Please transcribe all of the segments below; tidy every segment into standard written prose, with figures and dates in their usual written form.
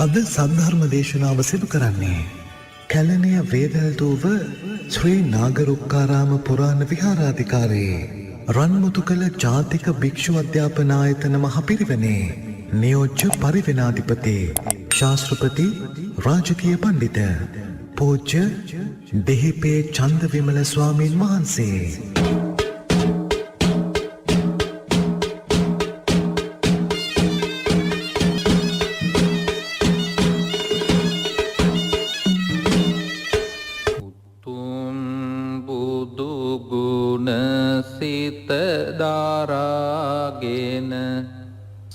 අද සද්ධර්ම දේශනාව සිදු කරන්නේ කැලණිය වේදල්දුව ශ්‍රී නාගරුක්කාරාම පුරාණ විහාරාධිකාරී රන්මුතුකල ජාතික භික්ෂු අධ්‍යාපන ආයතන මහපිරිවෙනේ නියෝජ්‍ය පරිවෙනාධිපති ශාස්ත්‍රපති රාජකීය පණ්ඩිත පූජ්‍ය දෙහිපේ චන්දවිමල ස්වාමීන් වහන්සේ.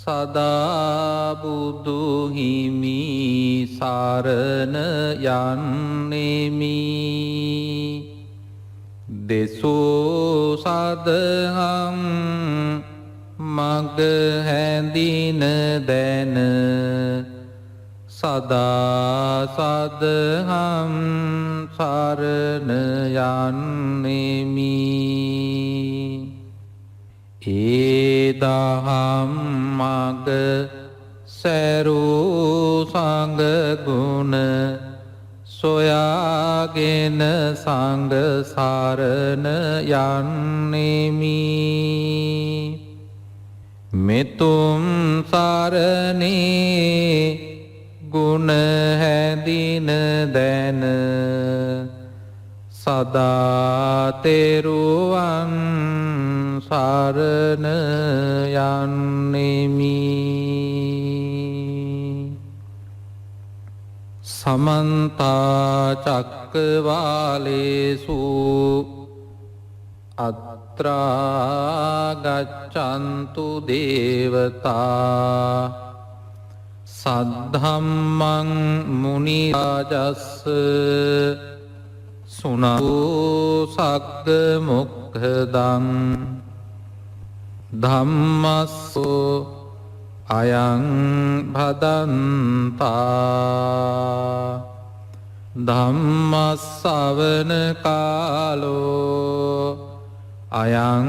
සදා බුදු හිමි සරණ යන්නෙමි දෙසෝ සදහම් මග හැඳින දැන සදා සදහම් සරණ යන්නෙමි ඒදහම් මග සැරූ සංඝ ගුණ සොයාගෙන සංඝ සරණ යන්නෙමි මෙතුම් සරණේ ගුණ හැඳින දැන සදා තෙරුවන් සරණ යන්නෙමි සමන්ත චක්කවාලේසු අත්‍රා ගච්ඡන්තු දේවතා සද්ධම්මං මුනි රාජස්ස සුනතු සග්ග මොක්ඛදං ධම්මස්සෝ අයං භදන්තා ධම්මස්සවන කාලෝ අයං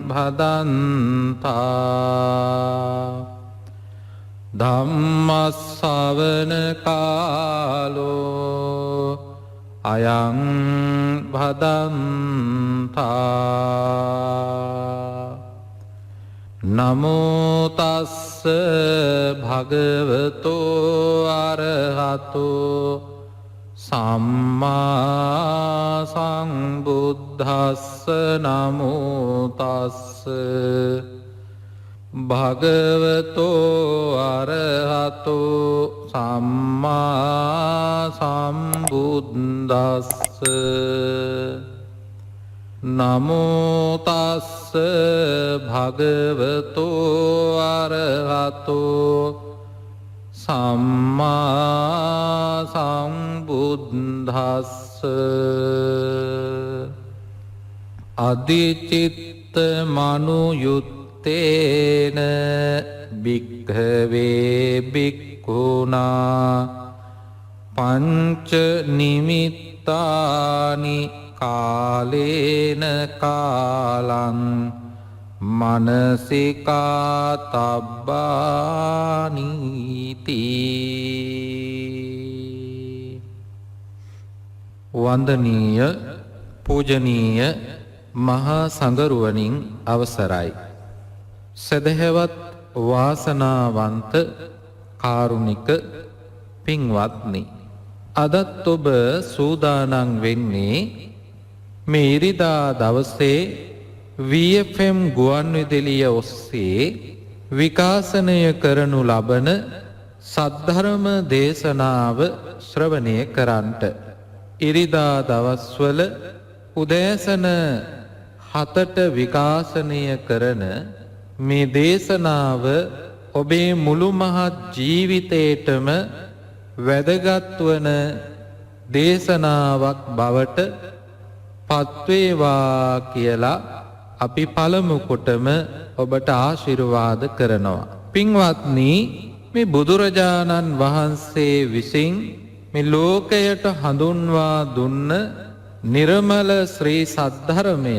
භදන්තා ධම්මස්සවන කාලෝ අයං භදන්තා නමෝ තස්ස භගවතෝ අරහතෝ සම්මා සම්බුද්දස්ස නමෝ තස්ස භගවතෝ අරහතෝ සම්මා සම්බුද්දස්ස නමෝ තස්ස භගවතෝ අරහතෝ සම්මා සම්බුද්දස්ස අදිචිත්ත මනුයුත්තේන භික්ඛවේ භික්ඛුනා පංච නිමිත්තානි කාලේන කාලං මනසිකා තබ්බානීති වන්දනීය පූජනීය මහා සංඝරුවනින් අවසරයි සදහැවත් වාසනාවන්ත කාරුණික පින්වත්නි අදත් ඔබ සූදානම් වෙන්නේ මේ ඉරිදා දවසේ VFM ගුවන්විදුලිය ඔස්සේ විකාශනය කරනු ලබන සද්ධර්ම දේශනාව ශ්‍රවණය කරන්නට ඉරිදා දවස්වල උදෑසන 7ට විකාශනය කරන මේ දේශනාව ඔබේ මුළු මහත් ජීවිතේටම වැදගත් වන දේශනාවක් බවට පත්වේවා කියලා අපි පළමු කොටම ඔබට ආශිර්වාද කරනවා. පින්වත්නි, මේ බුදුරජාණන් වහන්සේ විසින් මේ ලෝකයට හඳුන්වා දුන්න නිර්මල ශ්‍රී සද්ධර්මය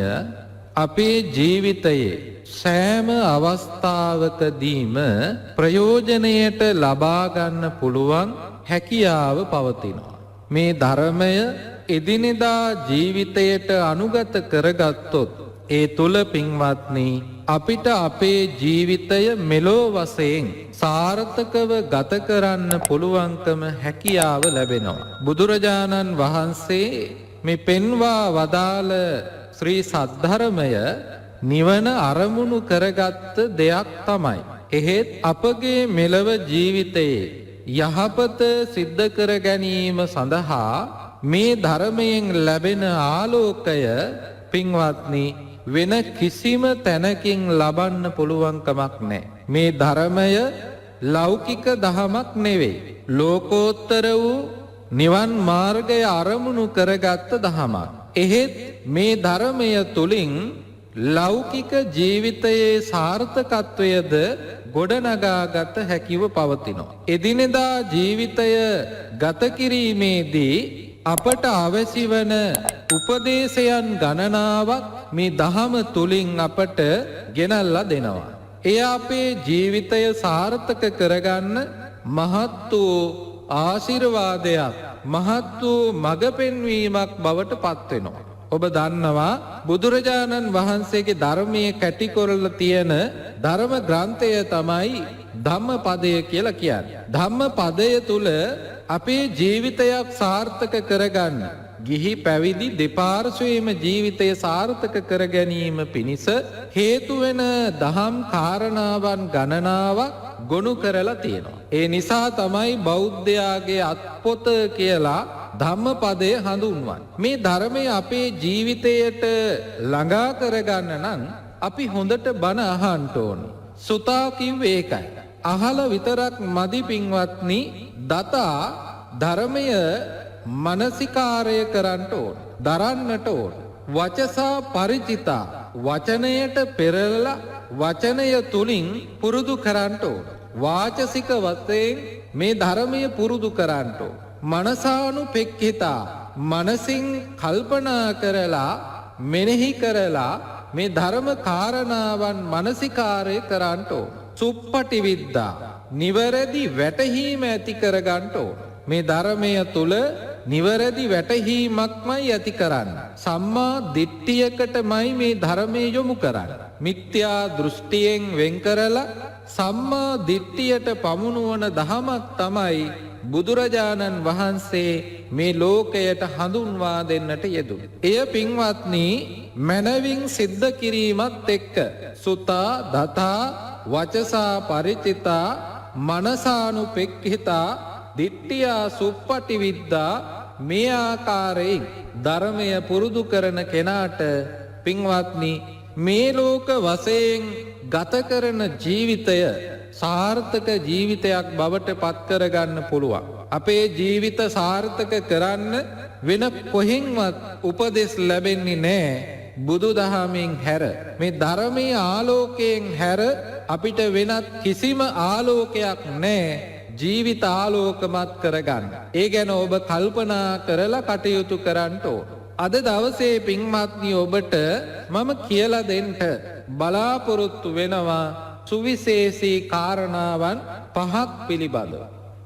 අපේ ජීවිතයේ සෑම අවස්ථාවකදීම ප්‍රයෝජනයට ලබා ගන්න පුළුවන් හැකියාව පවතිනවා. මේ ධර්මය එදිනෙදා ජීවිතයට අනුගත කරගත්තොත් ඒ තුල පින්වත්නි අපිට අපේ ජීවිතය මෙලෝ වශයෙන් සාර්ථකව ගත කරන්න පුළුවන්කම හැකියාව ලැබෙනවා. බුදුරජාණන් වහන්සේ මේ පෙන්වා වදාළ ශ්‍රී සද්ධර්මය නිවන අරමුණු කරගත්ත දෙයක් තමයි. එහෙත් අපගේ මෙලව ජීවිතයේ යහපත සිද්ධ කර ගැනීම සඳහා මේ ධර්මයෙන් ලැබෙන ආලෝකය පින්වත්නි වෙන කිසිම තැනකින් ලබන්න පුළුවන්කමක් නැහැ. මේ ධර්මය ලෞකික දහමක් නෙවෙයි. ලෝකෝත්තර වූ නිවන් මාර්ගය අරමුණු කරගත්ත දහමක්. එහෙත් මේ ධර්මය තුලින් ලෞකික ජීවිතයේ සාර්ථකත්වයද ගොඩනගාගත හැකිව පවතිනවා. එදිනෙදා ජීවිතය ගත කිරීමේදී අපට අවශ්‍ය වන උපදේශයන් ගණනාවක් මේ දහම තුලින් අපට ගෙනල්ලා දෙනවා. එය අපේ ජීවිතය සාර්ථක කරගන්න මහත් වූ ආශිර්වාදයක්, මහත් වූ මඟ පෙන්වීමක් බවට පත් වෙනවා. ඔබ දන්නවා බුදුරජාණන් වහන්සේගේ ධර්මයේ කැටි කරලා තියෙන ධර්ම ග්‍රන්ථය තමයි ධම්මපදය කියලා කියන්නේ. ධම්මපදය තුල අපේ ජීවිතයක් සාර්ථක කරගන්න, ගිහි පැවිදි දෙපාර්ශ්වයේම ජීවිතය සාර්ථක කර ගැනීම පිණිස හේතු වෙන දහම් කාරණාවන් ගණනාවක් ගොනු කරලා තියෙනවා. ඒ නිසා තමයි බෞද්ධයාගේ අත්පොත කියලා ධම්මපදය හඳුන්වන්නේ. මේ ධර්මය අපේ ජීවිතයට ළඟා කරගන්න නම් අපි හොඳට බණ අහන්න ඕනේ. සුතා කිව්වේ ඒකයි. අහලා විතරක් මදි පින්වත්නි. දතා ධර්මය මනසිකාරය කරන්න ඕන, දරන්නට ඕන. වචසා පරිචිතා වචනයට පෙරලලා වචනය තුලින් පුරුදු කරන්න ඕන. වාචසික වශයෙන් මේ ධර්මය පුරුදු කරන්න ඕන. මනසානුපෙක්ඛිතා මනසින් කල්පනා කරලා මෙනෙහි කරලා මේ ධර්ම කාරණාවන් මනසිකාරය කරන්න ඕන. සුප්පටි විද්දා නිවැරදි වැටහීම ඇති කරගන්න ඕන. මේ ධර්මය තුල නිවැරදි වැටහීමක්මයි ඇති කරන්න. සම්මා දිට්ඨියකටමයි මේ ධර්මයේ යොමු කරන්නේ. මිත්‍යා දෘෂ්ටියෙන් වෙන් කරලා සම්මා දිට්ඨියට පමුණුවන දහමක් තමයි බුදුරජාණන් වහන්සේ මේ ලෝකයට හඳුන්වා දෙන්නට යෙදුනේ. එය පින්වත්නි මනවින් සිද්ධ කිරීමත් එක්ක සුතා දතා වචසා පරිචිතා මනසානුපෙක්ඛිතා දිට්ඨියා සුප්පටි විද්දා මේ ආකාරයෙන් ධර්මය පුරුදු කරන කෙනාට පින්වත්නි මේ ලෝක වශයෙන් ගත කරන ජීවිතය සාර්ථක ජීවිතයක් බවට පත් කරගන්න පුළුවන්. අපේ ජීවිත සාර්ථක කරන්න වෙන කොහෙන්වත් උපදෙස් ලැබෙන්නේ නැහැ බුදුදහමෙන් හැර. මේ ධර්මයේ ආලෝකයෙන් හැර අපිට වෙනත් කිසිම ආලෝකයක් නැහැ ජීවිත ආලෝකමත් කරගන්න. ඒ ගැන ඔබ කල්පනා කරලා කටයුතු කරන්න ඕන. අද දවසේ පින්වත්නි ඔබට මම කියලා දෙන්න බලාපොරොත්තු වෙනවා සුවිශේෂී කාරණාවන් 5ක් පිළිබඳව.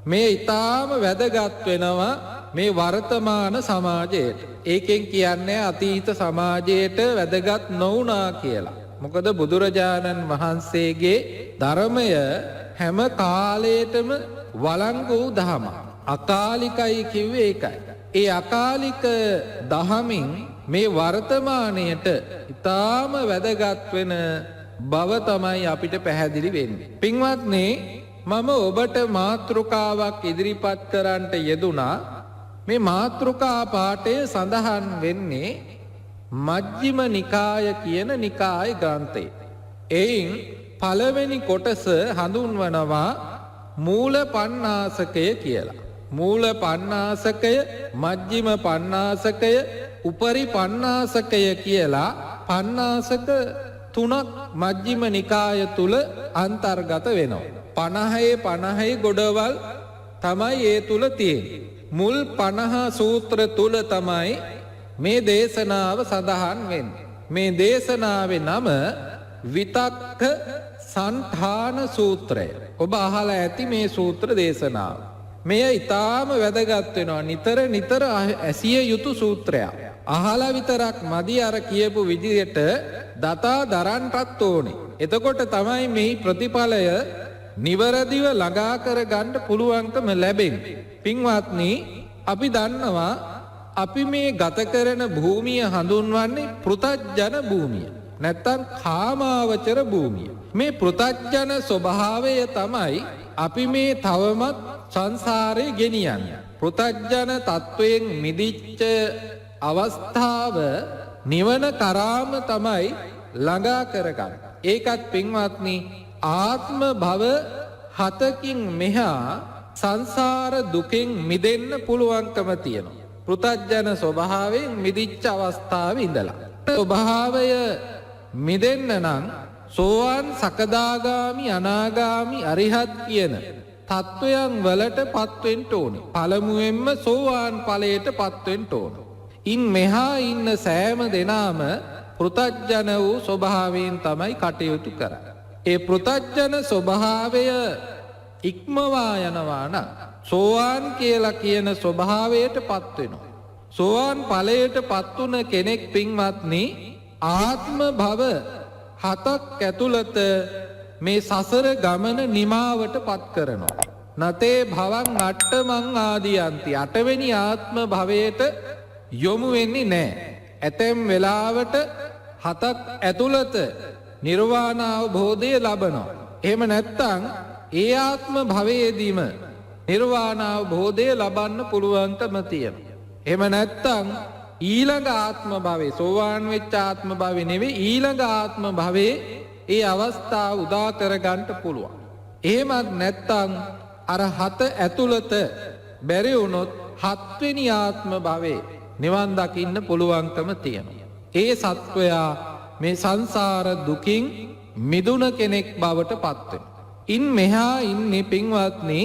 මේ ඊටාම වැදගත් වෙනවා මේ වර්තමාන සමාජයට. ඒකෙන් කියන්නේ අතීත සමාජයට වැදගත් නොවුනා කියලා. මොකද බුදුරජාණන් වහන්සේගේ ධර්මය හැම කාලයකම වළංගු වූ දහමක්. අකාලිකයි කිව්වේ ඒකයි. ඒ අකාලික දහමින් මේ වර්තමානයට ඊටාම වැදගත් වෙන බව තමයි අපිට පැහැදිලි වෙන්නේ. පින්වත්නි මම ඔබට මාතෘකාවක් ඉදිරිපත් කරන්නට යෙදුනා. මේ මාතෘකා පාඨය සඳහන් වෙන්නේ මජ්ක්‍ධිම නිකාය කියන නිකාය ග්‍රන්ථයේ. එයින් පළවෙනි කොටස හඳුන්වනවා මූල පණ්ණාසකය කියලා. මූල පණ්ණාසකය, මජ්ක්‍ධිම පණ්ණාසකය, උපරි පණ්ණාසකය කියලා පණ්ණාසක 3ක් මජ්ක්‍ධිම නිකාය තුල අන්තර්ගත වෙනවා. 50 ගොඩවල් තමයි ඒ තුල තියෙන්නේ. මුල් 50 සූත්‍ර තුල තමයි මේ දේශනාව සඳහන් වෙන්නේ. මේ දේශනාවේ නම විතක්ක සංඨාන සූත්‍රය. ඔබ අහලා ඇති මේ සූත්‍ර දේශනාව. මෙය ඊටාම වැදගත් වෙනවා. නිතර ඇසිය යුතු සූත්‍රයක්. අහලා විතරක් මදි අර කියපු විදිහට දතා දරන්නටත් ඕනේ. එතකොට තමයි මේ ප්‍රතිඵලය නිවරදිව ළඟා කර ගන්න පුළුවන්කම ලැබෙන්නේ. පින්වත්නි, අපි දන්නවා අපි මේ ගත කරන භූමිය හඳුන්වන්නේ පෘථග්ජන භූමිය. නැත්තම් කාමාවචර භූමිය. මේ පෘථග්ජන ස්වභාවය තමයි අපි මේ තවමත් සංසාරේ ගෙනියන්නේ. පෘථග්ජන තත්වයෙන් මිදිච්ච අවස්ථාව නිවන කරාම තමයි ළඟා කරගන්න. ඒකත් පින්වත්නි, ආත්ම භව 7කින් මෙහා සංසාර දුකෙන් මිදෙන්න පුළුවන්කම තියෙනවා. පෘථග්ජන ස්වභාවයෙන් මිදිච්ච අවස්ථාවේ ඉඳලා. ස්වභාවය මිදෙන්න නම් සෝවාන්, සකදාගාමි, අනාගාමි, අරිහත් කියන තත්වයන් වලට පත්වෙන්න ඕනේ. පළමුවෙන්ම සෝවාන් ඵලයට පත්වෙන්න ඕනේ. ඉන් මෙහා ඉන්න සෑම දෙනාම පෘථග්ජන වූ ස්වභාවයෙන් තමයි කටයුතු කරන්නේ. ඒ පෘථග්ජන ස්වභාවය ඉක්මවා යනවා නම් සෝවාන් කියලා කියන ස්වභාවයට පත් වෙනවා. සෝවාන් ඵලයට පත් වුණ කෙනෙක් පින්වත්නි, ආත්ම භව 7ක් ඇතුළත මේ සසර ගමන නිමාවට පත් කරනවා. නතේ භවං අට්ඨමං ආදියන්ති. 8 වෙනි ආත්ම භවයට යොමු වෙන්නේ නැහැ. ඇතැම් වෙලාවට 7ක් ඇතුළත නිර්වාණ අවබෝධය ලබනවා. එහෙම නැත්නම් ඒ ආත්ම භවයේදීම නිර්වාණ අවබෝධය ලබන්න පුළුවන්කම තියෙනවා. එහෙම නැත්නම් ඊළඟ ආත්ම භවයේ, සෝවාන් වෙච්ච ආත්ම භවයේ නෙවෙයි, ඊළඟ ආත්ම භවයේ ඒ අවස්ථාව උදා කර ගන්නට පුළුවන්. එහෙමත් නැත්නම් අර 7 ඇතුළත බැරි වුණොත් 7 වෙනි ආත්ම භවයේ නිවන් දකින්න පුළුවන්කම තියෙනවා. ඒ සත්වයා මේ සංසාර දුකින් මිදුණ කෙනෙක් බවට පත් වෙනවා. ඉන් මෙහා ඉන්නේ පින්වත්නි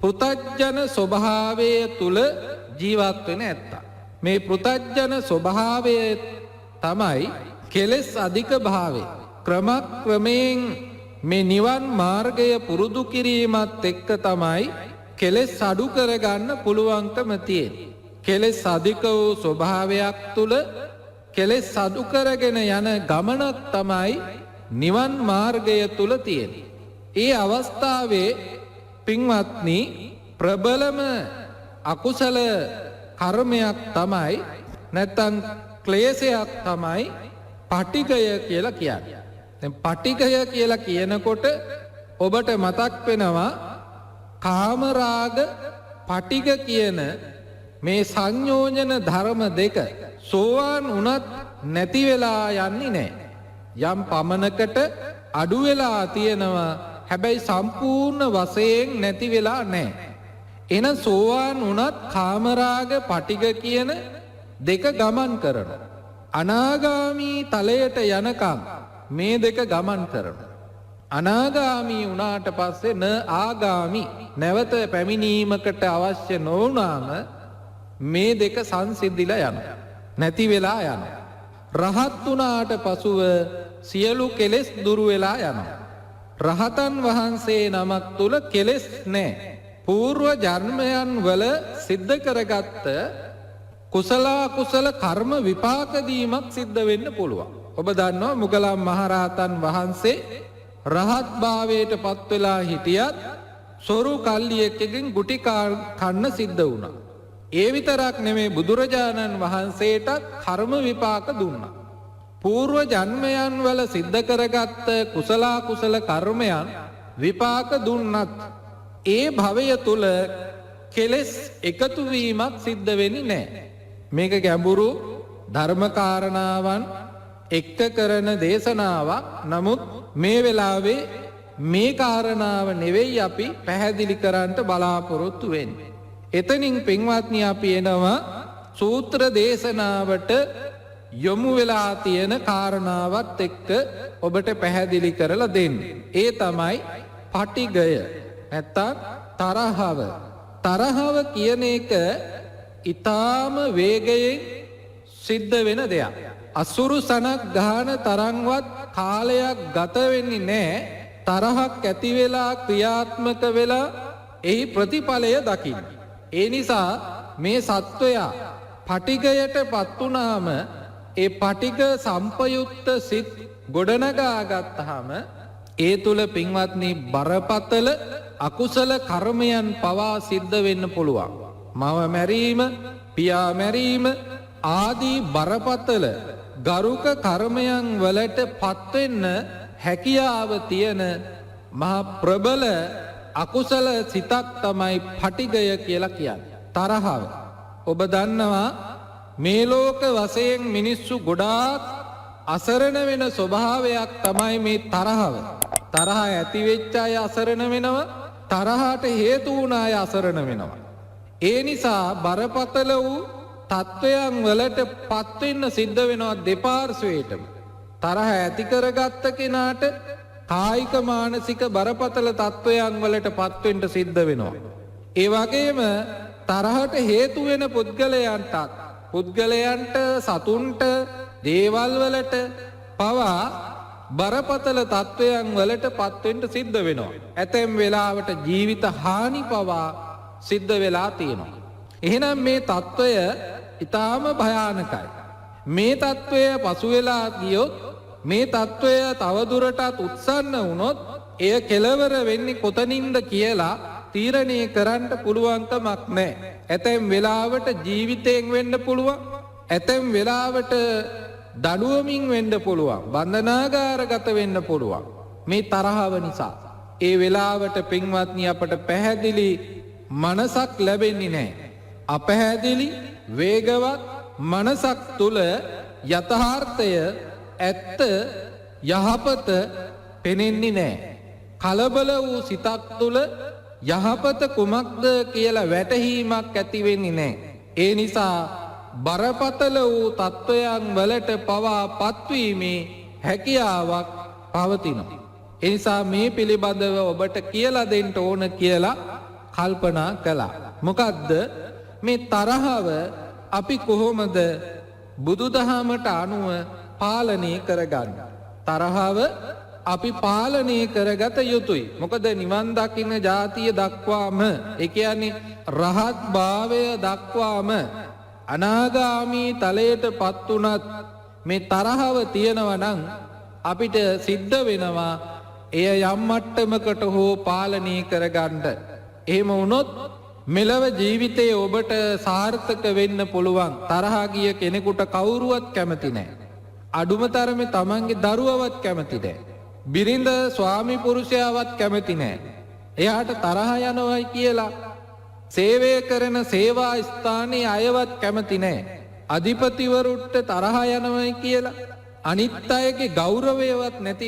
පෘථග්ජන ස්වභාවය තුල ජීවත් වෙන ඇත්තා. මේ පෘථග්ජන ස්වභාවය තමයි කෙලෙස් අධික භාවය. ක්‍රමයෙන් මේ නිවන් මාර්ගය පුරුදු කිරීමත් එක්ක තමයි කෙලෙස් අඩු කරගන්න පුළුවන්කම තියෙන්නේ. කෙලෙස් අධික වූ ස්වභාවයක් තුල කෙලෙස් අඩු කරගෙන යන ගමනක් තමයි නිවන් මාර්ගය තුල තියෙන්නේ. ඒ අවස්ථාවේ පින්වත්නි ප්‍රබලම අකුසල කර්මයක් තමයි, නැත්නම් ක්ලේශයක් තමයි පටිඝය කියලා කියන්නේ. දැන් පටිඝය කියලා කියනකොට ඔබට මතක් වෙනවා කාමරාග පටිඝ කියන මේ සංයෝජන ධර්ම දෙක සෝවාන් වුණත් නැති වෙලා යන්නේ නැහැ. යම් පමණකට අඩු වෙලා තියෙනවා, හැබැයි සම්පූර්ණ වශයෙන් නැති වෙලා නැහැ. එන සෝවාන් වුණත් කාමරාග පටිඝ කියන දෙක ගමන් කරනවා. අනාගාමී තලයට යනකම් මේ දෙක ගමන් කරනවා. අනාගාමී වුණාට පස්සේ න ආගාමි, නැවත පැමිණීමකට අවශ්‍ය නොවුනාම මේ දෙක සංසිද්ධිලා යනවා, නැති වෙලා යනවා. රහත් වුණාට පසුව සියලු කෙලෙස් දුරු වෙලා යනවා. රහතන් වහන්සේ නමක් තුල කෙලෙස් නැහැ. పూర్ව ජන්මයන් වල සිද්ධ කරගත්ත කුසල කුසල කර්ම විපාක දීමක් සිද්ධ වෙන්න පුළුවන්. ඔබ දන්නවා මුගලන් මහරහතන් වහන්සේ රහත් භාවයට පත් වෙලා හිටියත් සොරු කල්ලියෙක්ගෙන් ගුටි කන්න සිද්ධ වුණා. ඒ විතරක් නෙමේ, බුදුරජාණන් වහන්සේට කර්ම විපාක දුන්නා. పూర్ව ජන්මයන් වල සිද්ධ කරගත්ත කුසල කුසල කර්මයන් විපාක දුන්නත් ඒ භවය තුල කෙලෙස් එකතු වීමක් සිද්ධ වෙන්නේ නැහැ. මේක ගැඹුරු ධර්ම කාරණාවන් එක්ක කරන දේශනාවක්. නමුත් මේ වෙලාවේ මේ කාරණාව නෙවෙයි අපි පැහැදිලි කරන්න බලාපොරොත්තු වෙන්නේ. එතනින් පින්වත්නි අපි එනවා සූත්‍ර දේශනාවට යොමු වෙලා තියෙන කාරණාවත් එක්ක ඔබට පැහැදිලි කරලා දෙන්න. ඒ තමයි පටිඝය, නැත්තම් තරහව. තරහව කියන එක ඊටාම වේගයෙන් සිද්ධ වෙන දෙයක්. අසුරු සනක් ගහන තරංවත් කාලයක් ගත වෙන්නේ නැහැ තරහක් ඇති වෙලා ක්‍රියාත්මක වෙලා එහි ප්‍රතිඵලය දකින්න. ඒ නිසා මේ සත්වයා පටිගයට පත් වුණාම ඒ පටිග සම්පයුක්ත සිත් ගොඩනගා ගත්තාම ඒ තුල පින්වත්නි බරපතල අකුසල කර්මයන් පවා සිද්ධ වෙන්න පුළුවන්. මව මැරීම, පියා මැරීම ආදී බරපතල ගරුක කර්මයන් වලට පත්වෙන්න හැකියාව තියෙන මහා ප්‍රබල අකුසල සිතක් තමයි පටිගය කියලා කියන්නේ. තරහව. ඔබ දන්නවා මේ ලෝක වශයෙන් මිනිස්සු ගොඩාක් අසරණ වෙන ස්වභාවයක් තමයි මේ තරහව. තරහ ඇති වෙච්ච අය අසරණ වෙනවා, තරහට හේතු වුණ අය අසරණ වෙනවා. ඒ නිසා බරපතල වූ තත්වයන් වලට පත්වෙන්න සිද්ධ වෙනවා දෙපාර්ශ්වයටම. තරහ ඇති කරගත්ත කෙනාට කායික මානසික බරපතල තත්වයන් වලට පත්වෙන්න සිද්ධ වෙනවා. ඒ වගේම තරහට හේතු වෙන පුද්ගලයන්ට සතුන්ට දේවල් වලට පවා බරපතල තත්වයන් වලට පත්වෙන්න සිද්ධ වෙනවා. ඇතැම් වෙලාවට ජීවිත හානි පවා සිද්ධ වෙලා තියෙනවා. එහෙනම් මේ තත්වය ඊටාම භයානකයි. මේ තත්වය පසු වෙලා ගියොත් මේ තත්වය තවදුරටත් උත්සන්න වුණොත් එය කෙලවර වෙන්නේ කොතනින්ද කියලා තීරණය කරන්න පුළුවන්කමක් නැහැ. ඇතැම් වෙලාවට ජීවිතයෙන් වෙන්න පුළුවන්. ඇතැම් වෙලාවට දඩුවමින් වෙන්න පුළුවන්. බන්ධනාගාරගත වෙන්න පුළුවන්. මේ තරහව නිසා. ඒ වෙලාවට පින්වත්නි අපට පැහැදිලි මනසක් ලැබෙන්නේ නැහැ. අපැහැදිලි වේගවත් මනසක් තුල යථාර්ථය ඇත්ත යහපත පෙනෙන්නේ නැහැ. කලබල වූ සිතක් තුල යහපත කුමක්ද කියලා වැටහීමක් ඇති වෙන්නේ නැහැ. ඒ නිසා බරපතල වූ තත්වයන් වලට පවා පත්වීමේ හැකියාවක් පවතිනවා. ඒ නිසා මේ පිළිබඳව ඔබට කියලා දෙන්න ඕන කියලා කල්පනා කළා. මොකද්ද මේ තරහව අපි කොහොමද බුදුදහමට අනුව පාලනය කරගන්න? තරහව අපි පාලනය කරගත යුතුයි. මොකද නිවන් දකින්න ජාතිය දක්වාම, ඒ කියන්නේ රහත් භාවය දක්වාම අනාගාමී තලයටපත් උනත් මේ තරහව තියෙනවා නම් අපිට සිද්ධ වෙනවා එය යම් මට්ටමකට හෝ පාලනය කරගන්න. එහෙම වුණොත් මෙලව ජීවිතයේ ඔබට සාර්ථක වෙන්න පුළුවන්. තරහා ගිය කෙනෙකුට කවුරුවත් කැමති නැහැ. අඩුම තරමේ තමන්ගේ දරුවවත් කැමති නැහැ. බිරිඳ ස්වාමි පුරුෂයාවත් කැමති නැහැ. එයාට තරහ යනවයි කියලා සේවය කරන සේවා ස්ථානයේ අයවත් කැමති නැහැ. අධිපතිවරුන්ට තරහ යනවයි කියලා අනිත් අයගේ ගෞරවයවත් නැති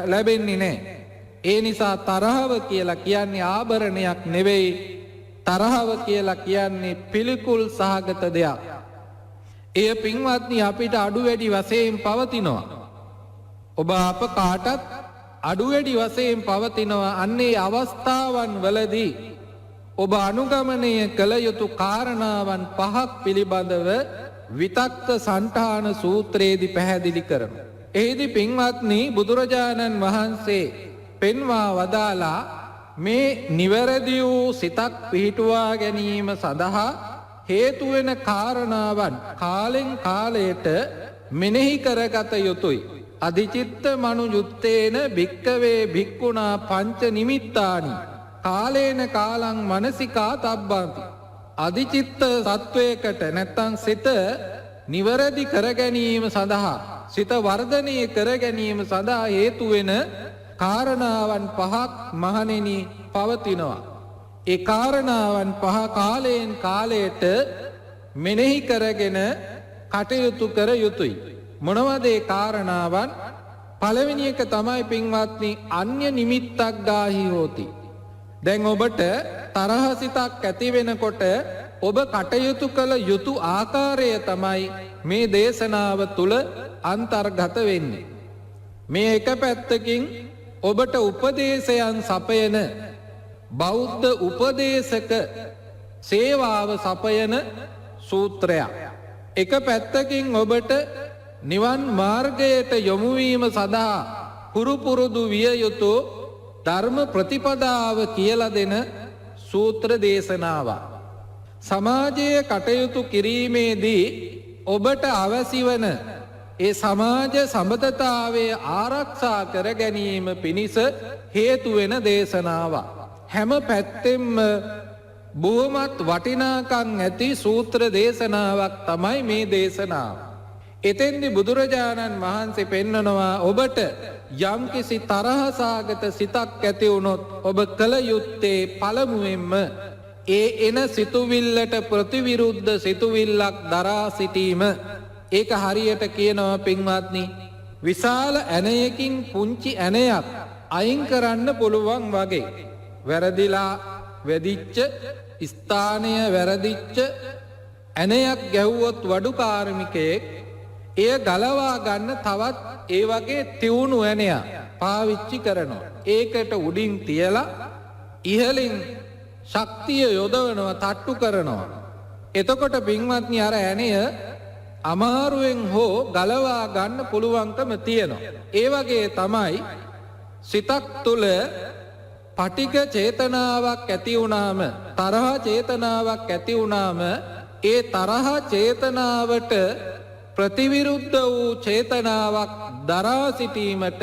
ලැබෙන්නේ නැහැ. ඒ නිසා තරහව කියලා කියන්නේ ආභරණයක් නෙවෙයි. තරහව කියලා කියන්නේ පිළිකුල් සහගත දෙයක්. එය පින්වත්නි අපිට අඩු වැඩි වශයෙන් පවතිනවා. ඔබ අප කාටත් අඩු වැඩි වශයෙන් පවතිනවා. අන්නේ අවස්ථාවන් වලදී ඔබ අනුගමනය කළ යුතු කාරණාවන් 5ක් පිළිබඳව විතක්ක සන්ඨාන සූත්‍රයේදී පැහැදිලි කරනවා. එහිදී පින්වත්නි බුදුරජාණන් වහන්සේ පෙන්වා වදාලා මේ නිවැරදි වූ සිතක් පිහිටුවා ගැනීම සඳහා හේතු වෙන කාරණාවන් කාලෙන් කාලයට මෙනෙහි කරගත යුතුයි. අධිචිත්ත මනුයුත්තේන භික්කවේ භික්ඛුනා පංච නිමිත්තානි කාලේන කාලං මනසිකා තබ්බන්ති. අධිචිත්ත සත්වයකට නැත්තං සිත නිවැරදි කර ගැනීම සඳහා, සිත වර්ධනය කර ගැනීම සඳහා හේතු වෙන කාරණාවන් 5ක් මහණෙනි පවතිනවා. ඒ කාරණාවන් 5 කාලයෙන් කාලයට මෙනෙහි කරගෙන කටයුතු කර යුතුයි. මොනවද ඒ කාරණාවන්? පළවෙනි එක තමයි පින්වත්නි අන්‍ය නිමිත්තක් ගාහි හෝති. දැන් ඔබට තරහ සිතක් ඇති වෙනකොට ඔබ කටයුතු කළ යුතු ආකාරය තමයි මේ දේශනාව තුල අන්තර්ගත වෙන්නේ. මේ එක පැත්තකින් ඔබට උපදේශයන් සපයන බෞද්ධ උපදේශක සේවාව සපයන සූත්‍රයක්. එක පැත්තකින් ඔබට නිවන් මාර්ගයට යොමුවීම සඳහා පුරුපුරුදු විය යුතු ධර්ම ප්‍රතිපදාව කියලා දෙන සූත්‍ර දේශනාවක්. සමාජයේ කටයුතු කිරීමේදී ඔබට අවැසි වන ඒ සමාජ සම්බන්ධතාවය ආරක්ෂා කර ගැනීම පිණිස හේතු වෙන දේශනාවක්. හැම පැත්තෙම බොහොමත් වටිනාකම් ඇති සූත්‍ර දේශනාවක් තමයි මේ දේශනාව. එතෙන්දි බුදුරජාණන් වහන්සේ පෙන්නනවා ඔබට යම්කිසි තරහසාගත සිතක් ඇති වුණොත් ඔබ කළ යුත්තේ පළමුවෙන්ම ඒ එන සිතුවිල්ලට ප්‍රතිවිරුද්ධ සිතුවිල්ලක් දරා සිටීම. ඒක හරියට කියනවා පින්වත්නි විශාල ඇණයකින් පුංචි ඇණයක් අයින් කරන්න පුළුවන් වගේ. වැරදිලා වැදිච්ච ස්ථානය වැරදිච්ච ඇණයක් ගැහුවොත් වඩු කාර්මිකයෙක් එය ගලවා ගන්න තවත් ඒ වගේ තියුණු ඇණයක් පාවිච්චි කරනවා. ඒකට උඩින් තියලා ඉහලින් ශක්තිය යොදවනවා තට්ටු කරනවා. එතකොට පින්වත්නි අර ඇණය අමාරුවෙන් හෝ ගලවා ගන්න පුළුවන්කම තියෙනවා. ඒ වගේ තමයි සිතක් තුළ පටිඝ චේතනාවක් ඇති වුණාම තරහ චේතනාවක් ඇති වුණාම ඒ තරහ චේතනාවට ප්‍රතිවිරුද්ධ වූ චේතනාවක් දරා සිටීමට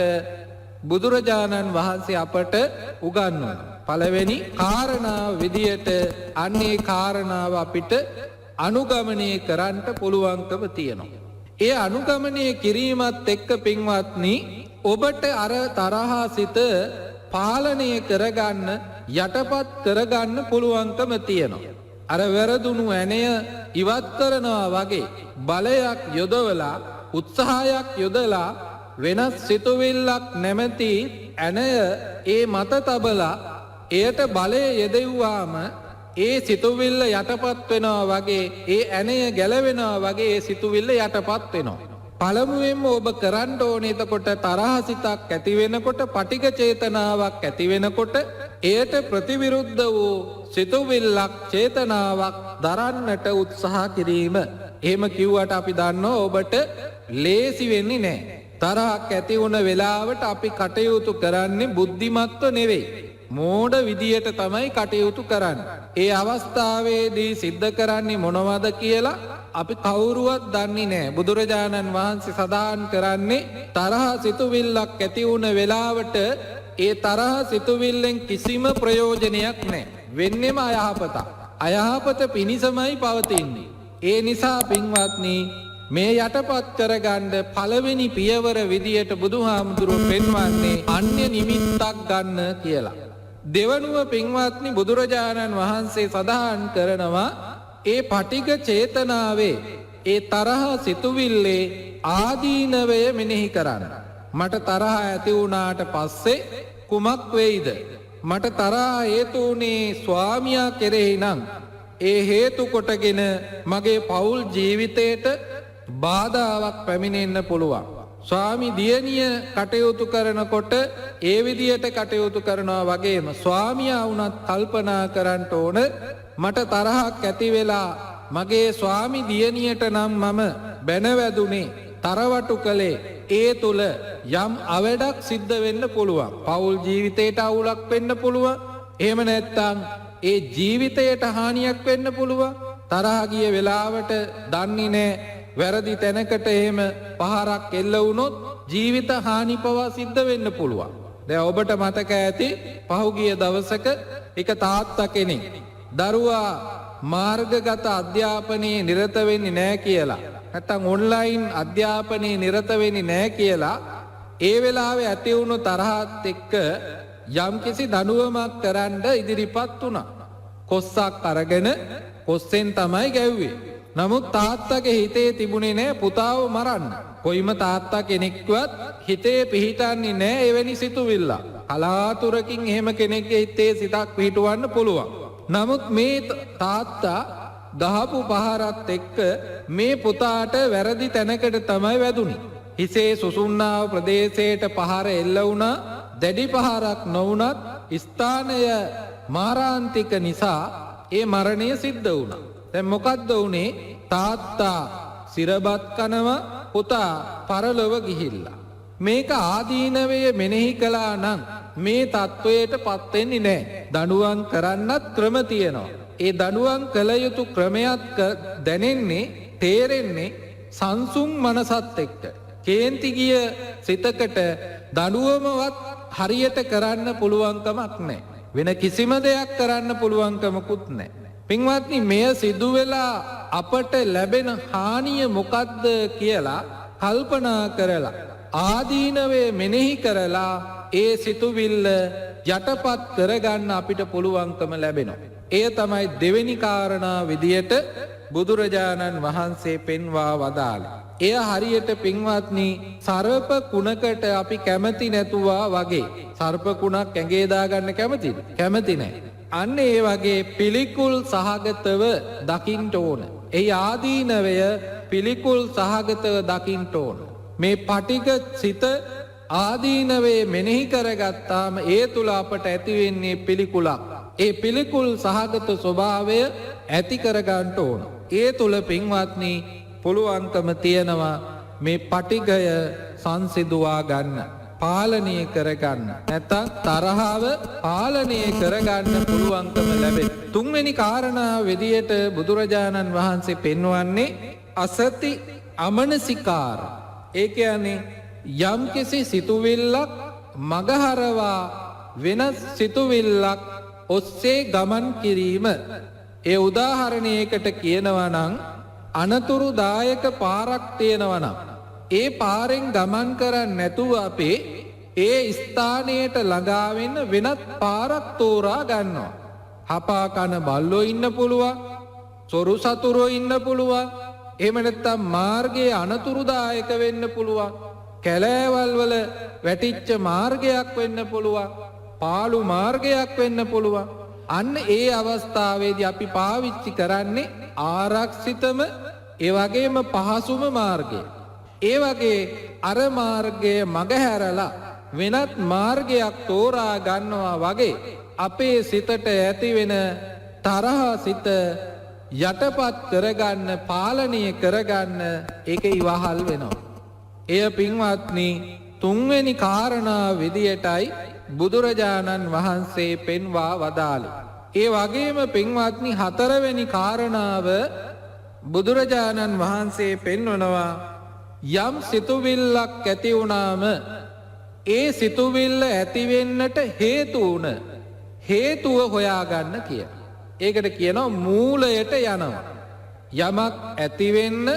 බුදුරජාණන් වහන්සේ අපට උගන්වනවා. පළවෙනි කාරණාව විදියට අන්නේ කාරණාව අපිට අනුගමනය කරන්නට පුළුවන්කම තියෙනවා. ඒ අනුගමනය කිරීමත් එක්ක පින්වත්නි ඔබට අර තරහා සිත පාලනය කරගන්න යටපත් කරගන්න පුළුවන්කම තියෙනවා. අර වැරදුණු ඇණය ඉවත් කරනවා වගේ බලයක් යොදවලා උත්සාහයක් යොදලා වෙනස් සිතුවිල්ලක් නැමැති ඇණය ඒ මත තබලා එයට බලය යෙදෙව්වාම ඒ සිතුවිල්ල යටපත් වෙනවා වගේ ඒ ඇණය ගැලවෙනවා වගේ ඒ සිතුවිල්ල යටපත් වෙනවා. පළමුවෙන්ම ඔබ කරන්න ඕනේ එතකොට තරහසිතක් ඇති වෙනකොට පටිඝ චේතනාවක් ඇති වෙනකොට එයට ප්‍රතිවිරුද්ධ වූ සිතුවිල්ලක් චේතනාවක් දරන්නට උත්සාහ කිරීම. එහෙම කිව්වට අපි දන්නවා ඔබට ලේසි වෙන්නේ නැහැ. තරහක් ඇති වුණ වෙලාවට අපි කටයුතු කරන්නේ බුද්ධිමත්ව නෙවෙයි. මෝඩ විදියට තමයි කටයුතු කරන්නේ. ඒ අවස්ථාවේදී සිද්ධ කරන්නේ මොනවද කියලා අපි කවුරුවත් දන්නේ නැහැ. බුදුරජාණන් වහන්සේ සදාන් කරන්නේ තරහ සිතුවිල්ලක් ඇති වුණ වෙලාවට ඒ තරහ සිතුවිල්ලෙන් කිසිම ප්‍රයෝජනයක් නැහැ. වෙන්නේම අයහපත. අයහපත පිණිසමයි පවතින්නේ. ඒ නිසා පින්වත්නි මේ යටපත් කරගන්න පළවෙනි පියවර විදියට බුදුහාමුදුරුවෝ පෙන්වන්නේ අන්‍ය නිමිත්තක් ගන්න කියලා. දෙවනුව පින්වත්නි බුදුරජාණන් වහන්සේ සඳහන් කරනවා ඒ පටිඝ චේතනාවේ ඒ තරහ සිතුවිල්ලේ ආදීනවය මෙනෙහි කරන්න. මට තරහ ඇති වුණාට පස්සේ කුමක් වෙයිද? මට තරහ හේතු වුණේ ස්වාමියා කෙරෙහි නම් ඒ හේතු කොටගෙන මගේ පෞල් ජීවිතයට බාධාවක් පැමිණෙන්න පුළුවන්. ස්වාමි දියණිය කටයුතු කරනකොට ඒ විදියට කටයුතු කරනවා වගේම ස්වාමියා වුණත් කල්පනා කරන්න ඕන මට තරහක් ඇති වෙලා මගේ ස්වාමි දියණියට නම් මම බැනවැදුනේ තරවටු කළේ ඒ තුල යම් අවඩක් සිද්ධ වෙන්න පුළුවන්. පෞල් ජීවිතයට අවුලක් වෙන්න පුළුවන්. එහෙම නැත්නම් ඒ ජීවිතයට හානියක් වෙන්න පුළුවන්. තරහ ගිය වෙලාවට දන්නේ නැහැ වැරදි තැනකට එහෙම පහරක් එල්ල වුණොත් ජීවිත හානි පවා සිද්ධ වෙන්න පුළුවන්. දැන් ඔබට මතක ඇති පහුගිය දවසක එක තාත්තා කෙනෙක් දරුවා මාර්ගගත අධ්‍යාපනයේ නිරත වෙන්නේ නැහැ කියලා නැත්නම් ඔන්ලයින් අධ්‍යාපනයේ නිරත වෙන්නේ නැහැ කියලා ඒ වෙලාවේ ඇති වුණු තරහත් එක්ක යම්කිසි දඬුවමක් කරන්න ඉදිරිපත් වුණා. කොස්සක් අරගෙන කොස්සෙන් තමයි ගැව්වේ. නමුත් තාත්තගේ හිතේ තිබුණේ නෑ පුතාව මරන්න. කොයිම තාත්තා කෙනෙක්වත් හිතේ පිහිටන්නේ නෑ එවැනි සිතුවිල්ලක්. කලාතුරකින් එහෙම කෙනෙක්ගේ හිතේ සිතක් පිහිටවන්න පුළුවන්. නමුත් මේ තාත්තා ගහපු පහරත් එක්ක මේ පුතාට වැරදි තැනකට තමයි වැදුනේ. හිසේ සුසුම්නාව ප්‍රදේශයට පහර එල්ල වුණා. දැඩි පහරක් නොවුනත් ස්ථානය මාරාන්තික නිසා ඒ මරණය සිද්ධ වුණා. දැන් මොකද්ද වුනේ? තාත්තා සිරබත් කනවා පුතා පරලොව ගිහිල්ලා. මේක ආදීනවය මෙනෙහි කළා නම් මේ තත්ත්වයට පත් වෙන්නේ නැහැ. දඬුවම් කරන්නත් ක්‍රම තියෙනවා. ඒ දඬුවම් කළ යුතු ක්‍රමයක් දැනෙන්නේ තේරෙන්නේ සංසුන් මනසත් එක්ක. කේන්ති ගිය සිතකට දඬුවමවත් හරියට කරන්න පුළුවන්කමක් නැහැ. වෙන කිසිම දෙයක් කරන්න පුළුවන්කමකුත් නැහැ. පින්වත්නි, මෙය සිදු වෙලා අපට ලැබෙන හානිය මොකද්ද කියලා කල්පනා කරලා ආදීනවේ මෙනෙහි කරලා ඒ සිතුවිල්ල යටපත් කරගන්න අපිට පුළුවන්කම ලැබෙනවා. එය තමයි දෙවෙනි කාරණා විදියට බුදුරජාණන් වහන්සේ පෙන්වා වදාළේ. එය හරියට පින්වත්නි සර්ප කුණකට අපි කැමති නැතුවා වගේ. සර්ප කුණක් ඇඟේ දාගන්න කැමතිද? කැමති නැහැ. අන්න ඒ වගේ පිළිකුල් සහගතව දකින්න ඕන. ඒ ආදීනවය පිළිකුල් සහගතව දකින්න ඕන. මේ පටික සිත ආදීනවේ මෙනෙහි කරගත්තාම ඒ තුල අපට ඇති වෙන්නේ පිළිකුලක්. ඒ පිළිකුල් සහගත ස්වභාවය ඇති කරගන්න ඕන. ඒ තුල පින්වත්නි පුළුවන්කම තියෙනවා මේ පටිගය සංසිඳුවා ගන්න, පාලනය කරගන්න. නැත්නම් තරහව පාලනය කරගන්න පුළුවන්කම ලැබෙන. තුන්වෙනි කාරණා විදියට බුදුරජාණන් වහන්සේ පෙන්වන්නේ අසති අමනසිකාර. ඒ කියන්නේ යම්කිසි සිතුවිල්ලක් මගහරවා වෙනස් සිතුවිල්ලක් ඔස්සේ ගමන් කිරීම. ඒ උදාහරණයකට කියනවා නම් අනතුරුදායක පාරක් තියෙනවා නම් ඒ පාරෙන් ගමන් කරන්නේ නැතුව අපේ ඒ ස්ථානයට ළඟා වෙන්න වෙනත් පාරක් තෝරා ගන්නවා. හපා කන බල්ලෝ ඉන්න පුළුවන්, සොරු සතුරෝ ඉන්න පුළුවන්, එහෙම නැත්නම් මාර්ගයේ අනතුරුදායක වෙන්න පුළුවන්, කැලෑවල් වල වැටිච්ච මාර්ගයක් වෙන්න පුළුවන්, පාළු මාර්ගයක් වෙන්න පුළුවන්. අන්න ඒ අවස්ථාවේදී අපි පාවිච්චි කරන්නේ ආරක්ෂිතම ඒ වගේම පහසුම මාර්ගය. ඒ වගේ අර මාර්ගය මගහැරලා වෙනත් මාර්ගයක් තෝරා ගන්නවා වගේ අපේ සිතට ඇතිවෙන තරහ සිත යටපත් කරගන්න, පාලනය කරගන්න ඒක ඉවහල් වෙනවා. එය පින්වත්නි තුන්වෙනි කාරණා විදියටයි බුදුරජාණන් වහන්සේ පෙන්වා වදාළේ. ඒ වගේම පින්වත්නි හතරවෙනි කාරණාව බුදුරජාණන් වහන්සේ පෙන්වනවා යම් සිතුවිල්ලක් ඇති වුණාම ඒ සිතුවිල්ල ඇතිවෙන්නට හේතු වුණ හේතුව හොයාගන්න කිය. ඒකට කියනවා මූලයට යනවා. යමක් ඇතිවෙන්න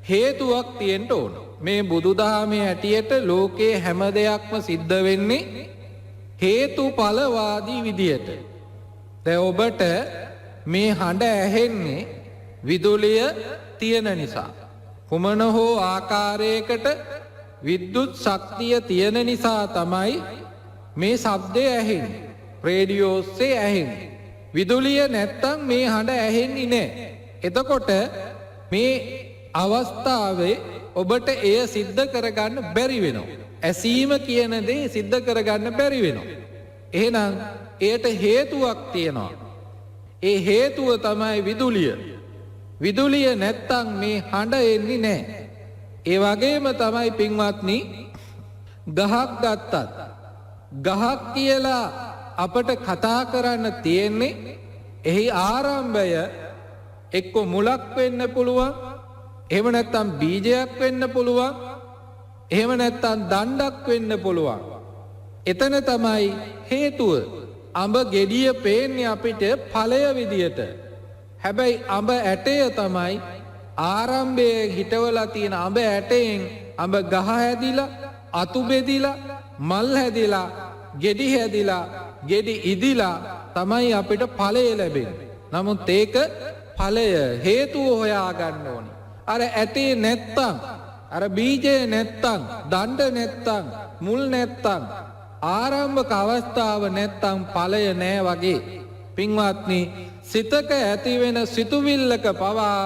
හේතුවක් තියෙන්න ඕන. මේ බුදුදහමේ හැටියට ලෝකේ හැම දෙයක්ම සිද්ධ වෙන්නේ හේතුඵලවාදී විදියට. දැන් ඔබට මේ හඬ ඇහෙන්නේ විදුලිය තියෙන නිසා. කුමන හෝ ආකාරයකට විද්‍යුත් ශක්තිය තියෙන නිසා තමයි මේ ශබ්දය ඇහෙන්නේ. රේඩියෝ ඔස්සේ ඇහෙන්නේ. විදුලිය නැත්තම් මේ හඬ ඇහෙන්නේ නැහැ. එතකොට මේ අවස්ථාවේ ඔබට එය සිද්ධ කරගන්න බැරි වෙනවා. ඇසීම කියන දේ සිද්ධ කරගන්න බැරි වෙනවා. එහෙනම් එයට හේතුවක් තියෙනවා. ඒ හේතුව තමයි විදුලිය. විදුලිය නැත්තම් මේ හඬ එන්නේ නැහැ. ඒ වගේම තමයි පින්වත්නි ගහක් ගත්තත් ගහක් කියලා අපට කතා කරන්න තියෙන්නේ එහි ආරම්භය එක්ක මුලක් වෙන්න පුළුවන්, එහෙම නැත්තම් බීජයක් වෙන්න පුළුවන්, එහෙම නැත්තම් දණ්ඩක් වෙන්න පුළුවන්. එතන තමයි හේතුව. අඹ ගෙඩිය පේන්නේ අපිට ඵලය විදියට. හැබැයි අඹ ඇටය තමයි ආරම්භයේ හිටවලා තියෙන අඹ ඇටයෙන් අඹ ගහ හැදිලා, අතු බෙදිලා, මල් හැදිලා, ගෙඩි හැදිලා, ගෙඩි ඉදිලා තමයි අපිට ඵලය ලැබෙන්නේ. නමුත් ඒක ඵලය හේතුව හොයා ගන්න ඕනේ. අර ඇටේ නැත්තම්, අර බීජය නැත්තම්, දණ්ඩ නැත්තම්, මුල් නැත්තම්, ආරම්භක අවස්ථාව නැත්තම් ඵලය නෑ වගේ. පින්වත්නි, සිතක ඇතිවෙන සිතුවිල්ලක පවා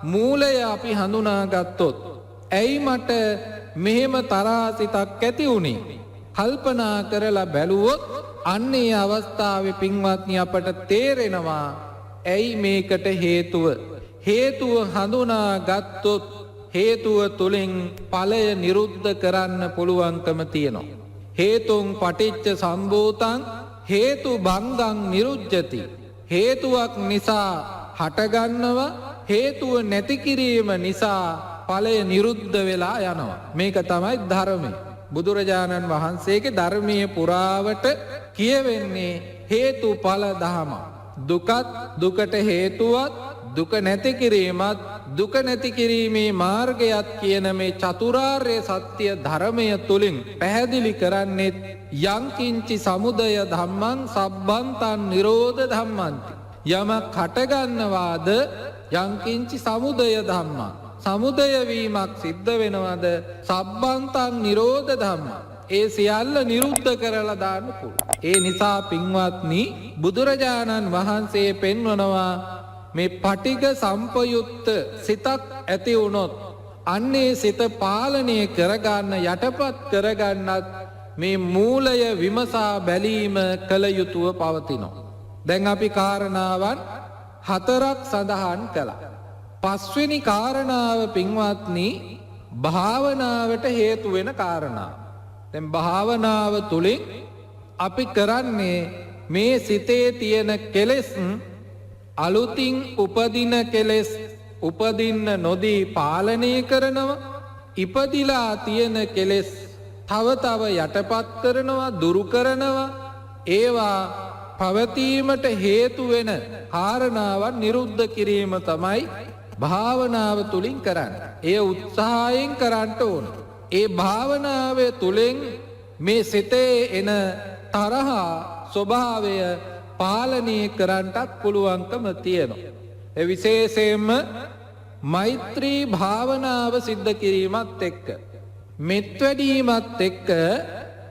මූලය අපි හඳුනාගත්තොත් ඇයි මට මෙහෙම තරහසිතක් ඇති වුණේ? කල්පනා කරලා බැලුවොත් අන්නේ අවස්ථාවේ පින්වත්නි අපට තේරෙනවා ඇයි මේකට හේතුව. හේතුව හඳුනාගත්තොත් හේතුව තුලින් ඵලය නිරුද්ධ කරන්න පුළුවන්කම තියෙනවා. හේතුන් පටිච්ච සම්භූතං හේතු බංගං නිරුද්ධති. හේතුවක් නිසා හටගන්නවා, හේතුව නැති කිරීම නිසා ඵලය නිරුද්ධ වෙලා යනවා. මේක තමයි ධර්මය. බුදුරජාණන් වහන්සේගේ ධර්මයේ පුරාවට කියවෙන්නේ හේතුඵල ධම. දුකත් දුකට හේතුවත් දුක නැති කිරීමත් දුක නැති කිරීමේ මාර්ගයත් කියන මේ චතුරාර්ය සත්‍ය ධර්මය තුලින් පැහැදිලි කරන්නේ යංකින්චි සමුදය ධම්මං සබ්බන්තං නිරෝධ ධම්මන්ති. යමක් හටගන්නවාද යංකින්චි සමුදය ධම්මං සමුදය වීමක් සිද්ධ වෙනවද සබ්බන්තං නිරෝධ ධම්මං ඒ සියල්ල නිරුද්ධ කරලා දාන්න පුළුවන්. ඒ නිසා පින්වත්නි බුදුරජාණන් වහන්සේ පෙන්වනවා මේ පටිඝ සම්පයුක්ත සිතක් ඇති වුණොත් අන්නේ සිත පාලනය කරගන්න යටපත් කරගන්නත් මේ මූලය විමසා බැලීම කළ යුතුව පවතිනවා. දැන් අපි කාරණාවන් 4ක් සඳහන් කළා. පස්වෙනි කාරණාව පින්වත්නි භාවනාවට හේතු වෙන කාරණාව. දැන් භාවනාව තුලින් අපි කරන්නේ මේ සිතේ තියෙන කෙලෙස් අලුතින් උපදින කෙලෙස් උපදින්න නොදී පාලනය කරනවා. ඉපදිලා තියෙන කෙලෙස් තව තව යටපත් කරනවා, දුරු කරනවා. ඒවා පවතීමට හේතු වෙන කාරණාවන් නිරුද්ධ කිරීම තමයි භාවනාව තුලින් කරන්නේ. ඒ උත්සාහයෙන් කරන්න ඕන. ඒ භාවනාව තුලින් මේ සිතේ එන තරහ ස්වභාවය පාලනය කරන්නටත් පුළුවන්කම තියෙනවා. ඒ විශේෂයෙන්ම මෛත්‍රී භාවනාව සිද්ධ කිරීමත් එක්ක මෙත් වැඩීමත් එක්ක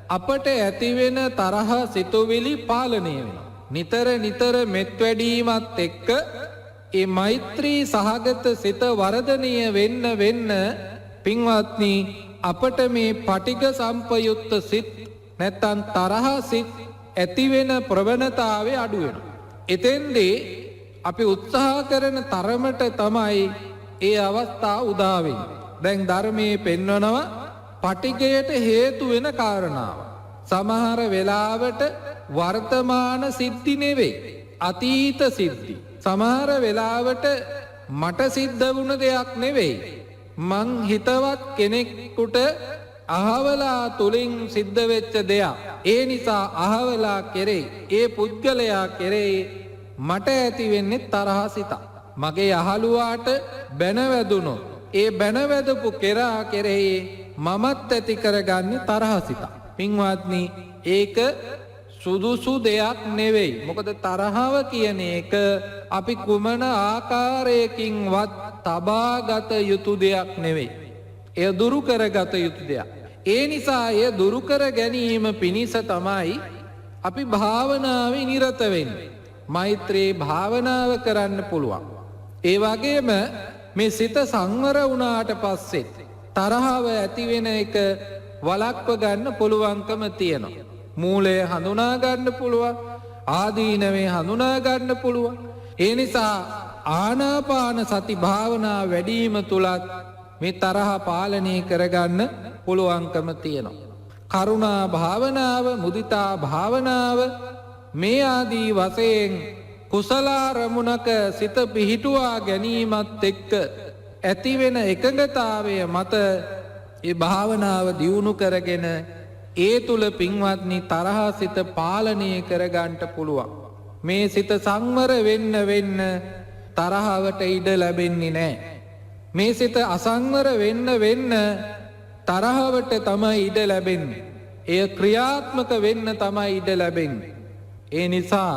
අපට ඇතිවෙන තරහ සිතුවිලි පාලනය වෙනවා. නිතර නිතර මෙත් වැඩීමත් එක්ක ඒ මෛත්‍රී සහගත සිත වර්ධනය වෙන්න පින්වත්නි අපට මේ පටිඝ සම්පයුක්ත සිත් නැත්තම් තරහ සිත් ඇතිවෙන ප්‍රවණතාවය අඩු වෙනවා. එතෙන්දී අපි උත්සාහ කරන තරමට තමයි ඒ අවස්ථාව උදා වෙන්නේ. දැන් ධර්මයේ පෙන්වනවා පටිඝයට හේතු වෙන කාරණාව. සමහර වෙලාවට වර්තමාන සිද්ධි නෙවෙයි අතීත සිද්ධි. සමහර වෙලාවට මට සිද්ධ වුණ දෙයක් නෙවෙයි මං හිතවත් කෙනෙකුට අහවලා තුලින් සිද්ධ වෙච්ච දෙයක්. ඒ නිසා අහවලා කෙරෙහි ඒ පුද්ගලයා කෙරෙහි මට ඇති වෙන්නේ තරහ සිතක්. මගේ අහලුවාට බැනවැදුනොත් ඒ බැනවැදපු කෙනා කෙරෙහි මමත් ඇති කරගන්නේ තරහ සිතක්. පින්වත්නි ඒක සුදුසු දෙයක් නෙවෙයි. මොකද තරහව කියන එක අපි කුමන ආකාරයකින්වත් තබාගත යුතු දෙයක් නෙවෙයි. එය දුරු කරගත යුතු දෙයක්. ඒ නිසා එය දුරු කර ගැනීම පිණිස තමයි අපි භාවනාවේ නිරත වෙන්නේ. මෛත්‍රී භාවනාව කරන්න පුළුවන්. ඒ වගේම මේ සිත සංවර වුණාට පස්සේ තරහව ඇති වෙන එක වළක්ව ගන්න පුළුවන්කම තියෙනවා. මූලය හඳුනා ගන්න පුළුවන්, ආදීනවේ හඳුනා ගන්න පුළුවන්. ඒ නිසා ආනාපාන සති භාවනා වැඩිම තුලත් මේ තරහ පාලනය කරගන්න පුළුවන්කම තියෙනවා. කරුණා භාවනාව, මුදිතා භාවනාව මේ ආදී වශයෙන් කුසල අරමුණක සිත පිහිටුවා ගැනීමත් එක්ක ඇතිවෙන එකඟතාවය මත ඒ භාවනාව දියුණු කරගෙන ඒ තුල පින්වත්නි තරහ සිත පාලනය කරගන්න පුළුවන්. මේ සිත සංවර වෙන්න තරහවට ඉඩ ලැබෙන්නේ නැහැ. මේ සිත අසංවර වෙන්න තරහවට තමයි ඉඩ ලැබෙන්නේ. එය ක්‍රියාත්මක වෙන්න තමයි ඉඩ ලැබෙන්නේ. ඒ නිසා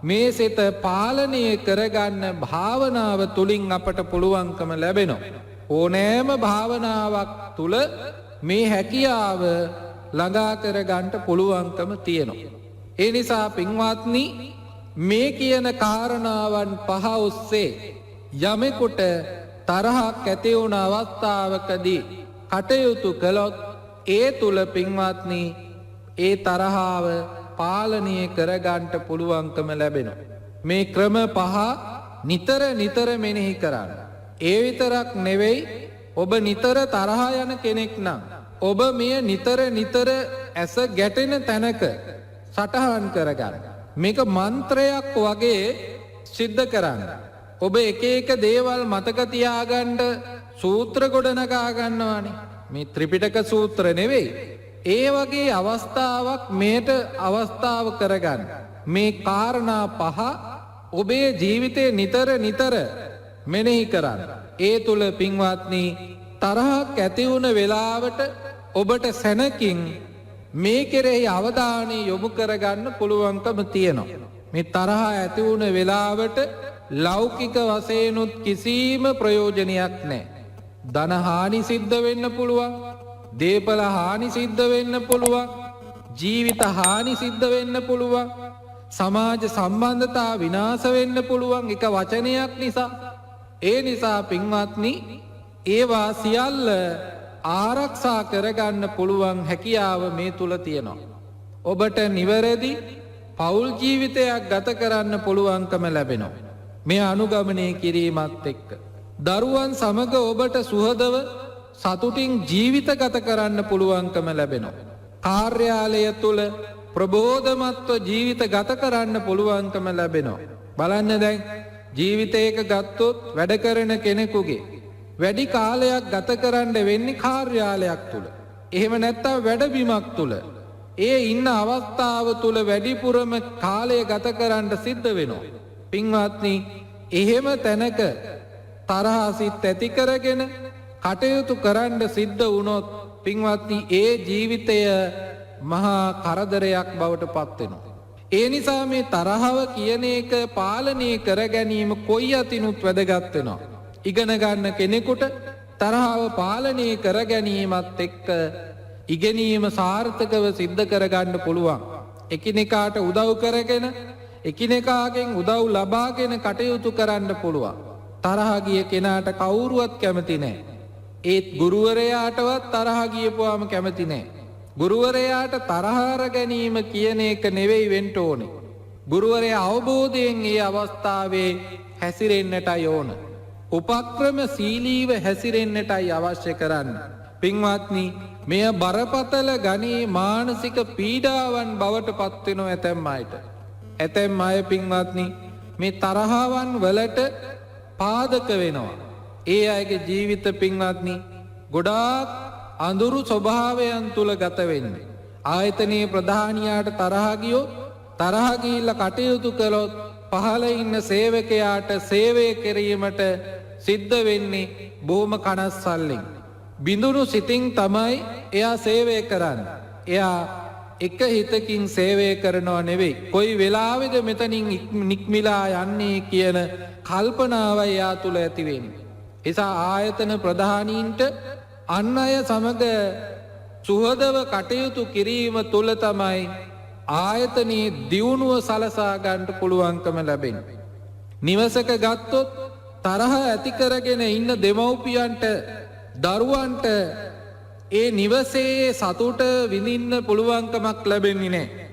මේ සිත පාලනය කරගන්න භාවනාව තුලින් අපට පුළුවන්කම ලැබෙනවා. ඕනෑම භාවනාවක් තුල මේ හැකියාව ළඟා කරගන්න පුළුවන්කම තියෙනවා. ඒ නිසා පින්වත්නි මේ කියන කාරණාවන් පහ ඔස්සේ යමෙකුට තරහක් ඇති වුණ අවස්ථාවකදී කටයුතු කළොත් ඒ තුල පින්වත්නි ඒ තරහව පාලනය කරගන්න පුළුවන්කම ලැබෙනවා. මේ ක්‍රම පහ නිතර මෙනෙහි කරන්න. ඒ විතරක් නෙවෙයි ඔබ නිතර තරහා යන කෙනෙක් නම් ඔබ මෙය නිතර නිතර ඇස ගැටෙන තැනක සටහන් කරගන්න. මේක මන්ත්‍රයක් වගේ සිද්ධ කරන්න. ඔබ එක එක දේවල් මතක තියාගන්න සූත්‍ර ගොඩනගා ගන්නවානේ. මේ ත්‍රිපිටක සූත්‍ර නෙවෙයි. ඒ වගේ අවස්ථාවක් මේට අවස්ථාව කරගන්න. මේ කාරණා පහ ඔබේ ජීවිතේ නිතර නිතර මෙනෙහි කරන්න. ඒ තුල පින්වත්නි තරහක් ඇති වුණ වෙලාවට ඔබට සැනකින් මේ කෙරෙහි අවධානය යොමු කරගන්න පුළුවන්කම තියෙනවා. මේ තරහ ඇති වුණ වෙලාවට ලෞකික වශයෙන්ුත් කිසිම ප්‍රයෝජනයක් නැහැ. ධන හානි සිද්ධ වෙන්න පුළුවන්. දේපල හානි සිද්ධ වෙන්න පුළුවන්. ජීවිත හානි සිද්ධ වෙන්න පුළුවන්. සමාජ සම්බන්ධතා විනාශ වෙන්න පුළුවන් එක වචනයක් නිසා. ඒ නිසා පින්වත්නි ඒවා සියල්ල ආරක්ෂා කරගන්න පුළුවන් හැකියාව මේ තුල තියෙනවා. ඔබට නිවැරදි පෞල් ජීවිතයක් ගත කරන්න පුළුවන්කම ලැබෙනවා. මේ අනුගමනය කිරීමත් එක්ක දරුවන් සමග ඔබට සුහදව සතුටින් ජීවිත ගත කරන්න පුළුවන්කම ලැබෙනවා. කාර්යාලය තුල ප්‍රබෝධමත්ව ජීවිත ගත කරන්න පුළුවන්කම ලැබෙනවා. බලන්න දැන් ජීවිතයක ගත්තොත් වැඩ කරන කෙනෙකුගේ වැඩි කාලයක් ගත කරන්න වෙන්නේ කාර්යාලයක් තුල. එහෙම නැත්නම් වැඩබිමක් තුල. ඒ ඉන්න අවස්ථාව තුල වැඩිපුරම කාලය ගත කරන්න සිද්ධ වෙනවා. පින්වත්නි, එහෙම තැනක තරහසිත ඇති කරගෙන කටයුතු කරන්න සිද්ධ වුණොත් පින්වත්නි ඒ ජීවිතය මහා කරදරයක් බවට පත් වෙනවා. ඒ නිසා මේ තරහව කියන එක පාලනය කර ගැනීම කොයි අතිනුත් වැදගත් වෙනවා. ඉගෙන ගන්න කෙනෙකුට තරහව පාලනය කර ගැනීමත් එක්ක ඉගෙනීම සාර්ථකව සිද්ධ කරගන්න පුළුවන්. එකිනෙකාට උදව් කරගෙන එකිනෙකාගෙන් උදව් ලබාගෙන කටයුතු කරන්න පුළුවන්. තරහ ගිය කෙනාට කවුරුවත් කැමති නැහැ. ඒත් ගුරුවරයාටවත් තරහ ගියපුවාම කැමති නැහැ. ගුරුවරයාට තරහ අර ගැනීම කියන එක නෙවෙයි වෙන්න ඕනේ. ගුරුවරයා අවබෝධයෙන් මේ අවස්ථාවේ හැසිරෙන්නටයි ඕන. උපක්‍රමශීලීව හැසිරෙන්නටයි අවශ්‍ය කරන්නේ. පින්වත්නි, මෙය බරපතල ගණී මානසික පීඩාවන් බවට පත් වෙනවා ඇතැම් අයට. ඇතැම් අය පින්වත්නි මේ තරහවන් වලට පාදක වෙනවා. ඒ අයගේ ජීවිත පින්වත්නි ගොඩාක් අඳුරු ස්වභාවයන් තුල ගත වෙන්නේ. ආයතනයේ ප්‍රධානියාට තරහ ගියොත් තරහ ගිහිල්ලා කටයුතු කළොත් පහළ ඉන්න සේවකයාට සේවය කිරීමට සිද්ධ වෙන්නේ බොහොම කනස්සල්ලෙන්. බිඳුණු සිතින් තමයි එයා සේවය කරන්නේ. එයා එක හිතකින් සේවය කරනව නෙවෙයි. කොයි වෙලාවෙද මෙතනින් නික්මිලා යන්නේ කියන කල්පනාව එයා තුල ඇති වෙන්නේ. එසා ආයතන ප්‍රධානීන්ට අන් අය සමග සුහදව කටයුතු කිරීම තුල තමයි ආයතනයේ දියුණුව සලසා ගන්නට පුළුවන්කම ලැබෙන්නේ. නිවසක ගත්තොත් තරහ ඇති කරගෙන ඉන්න දෙමව්පියන්ට දරුවන්ට ඒ නිවසේ සතුට විඳින්න පුළුවන්කමක් ලැබෙන්නේ නැහැ.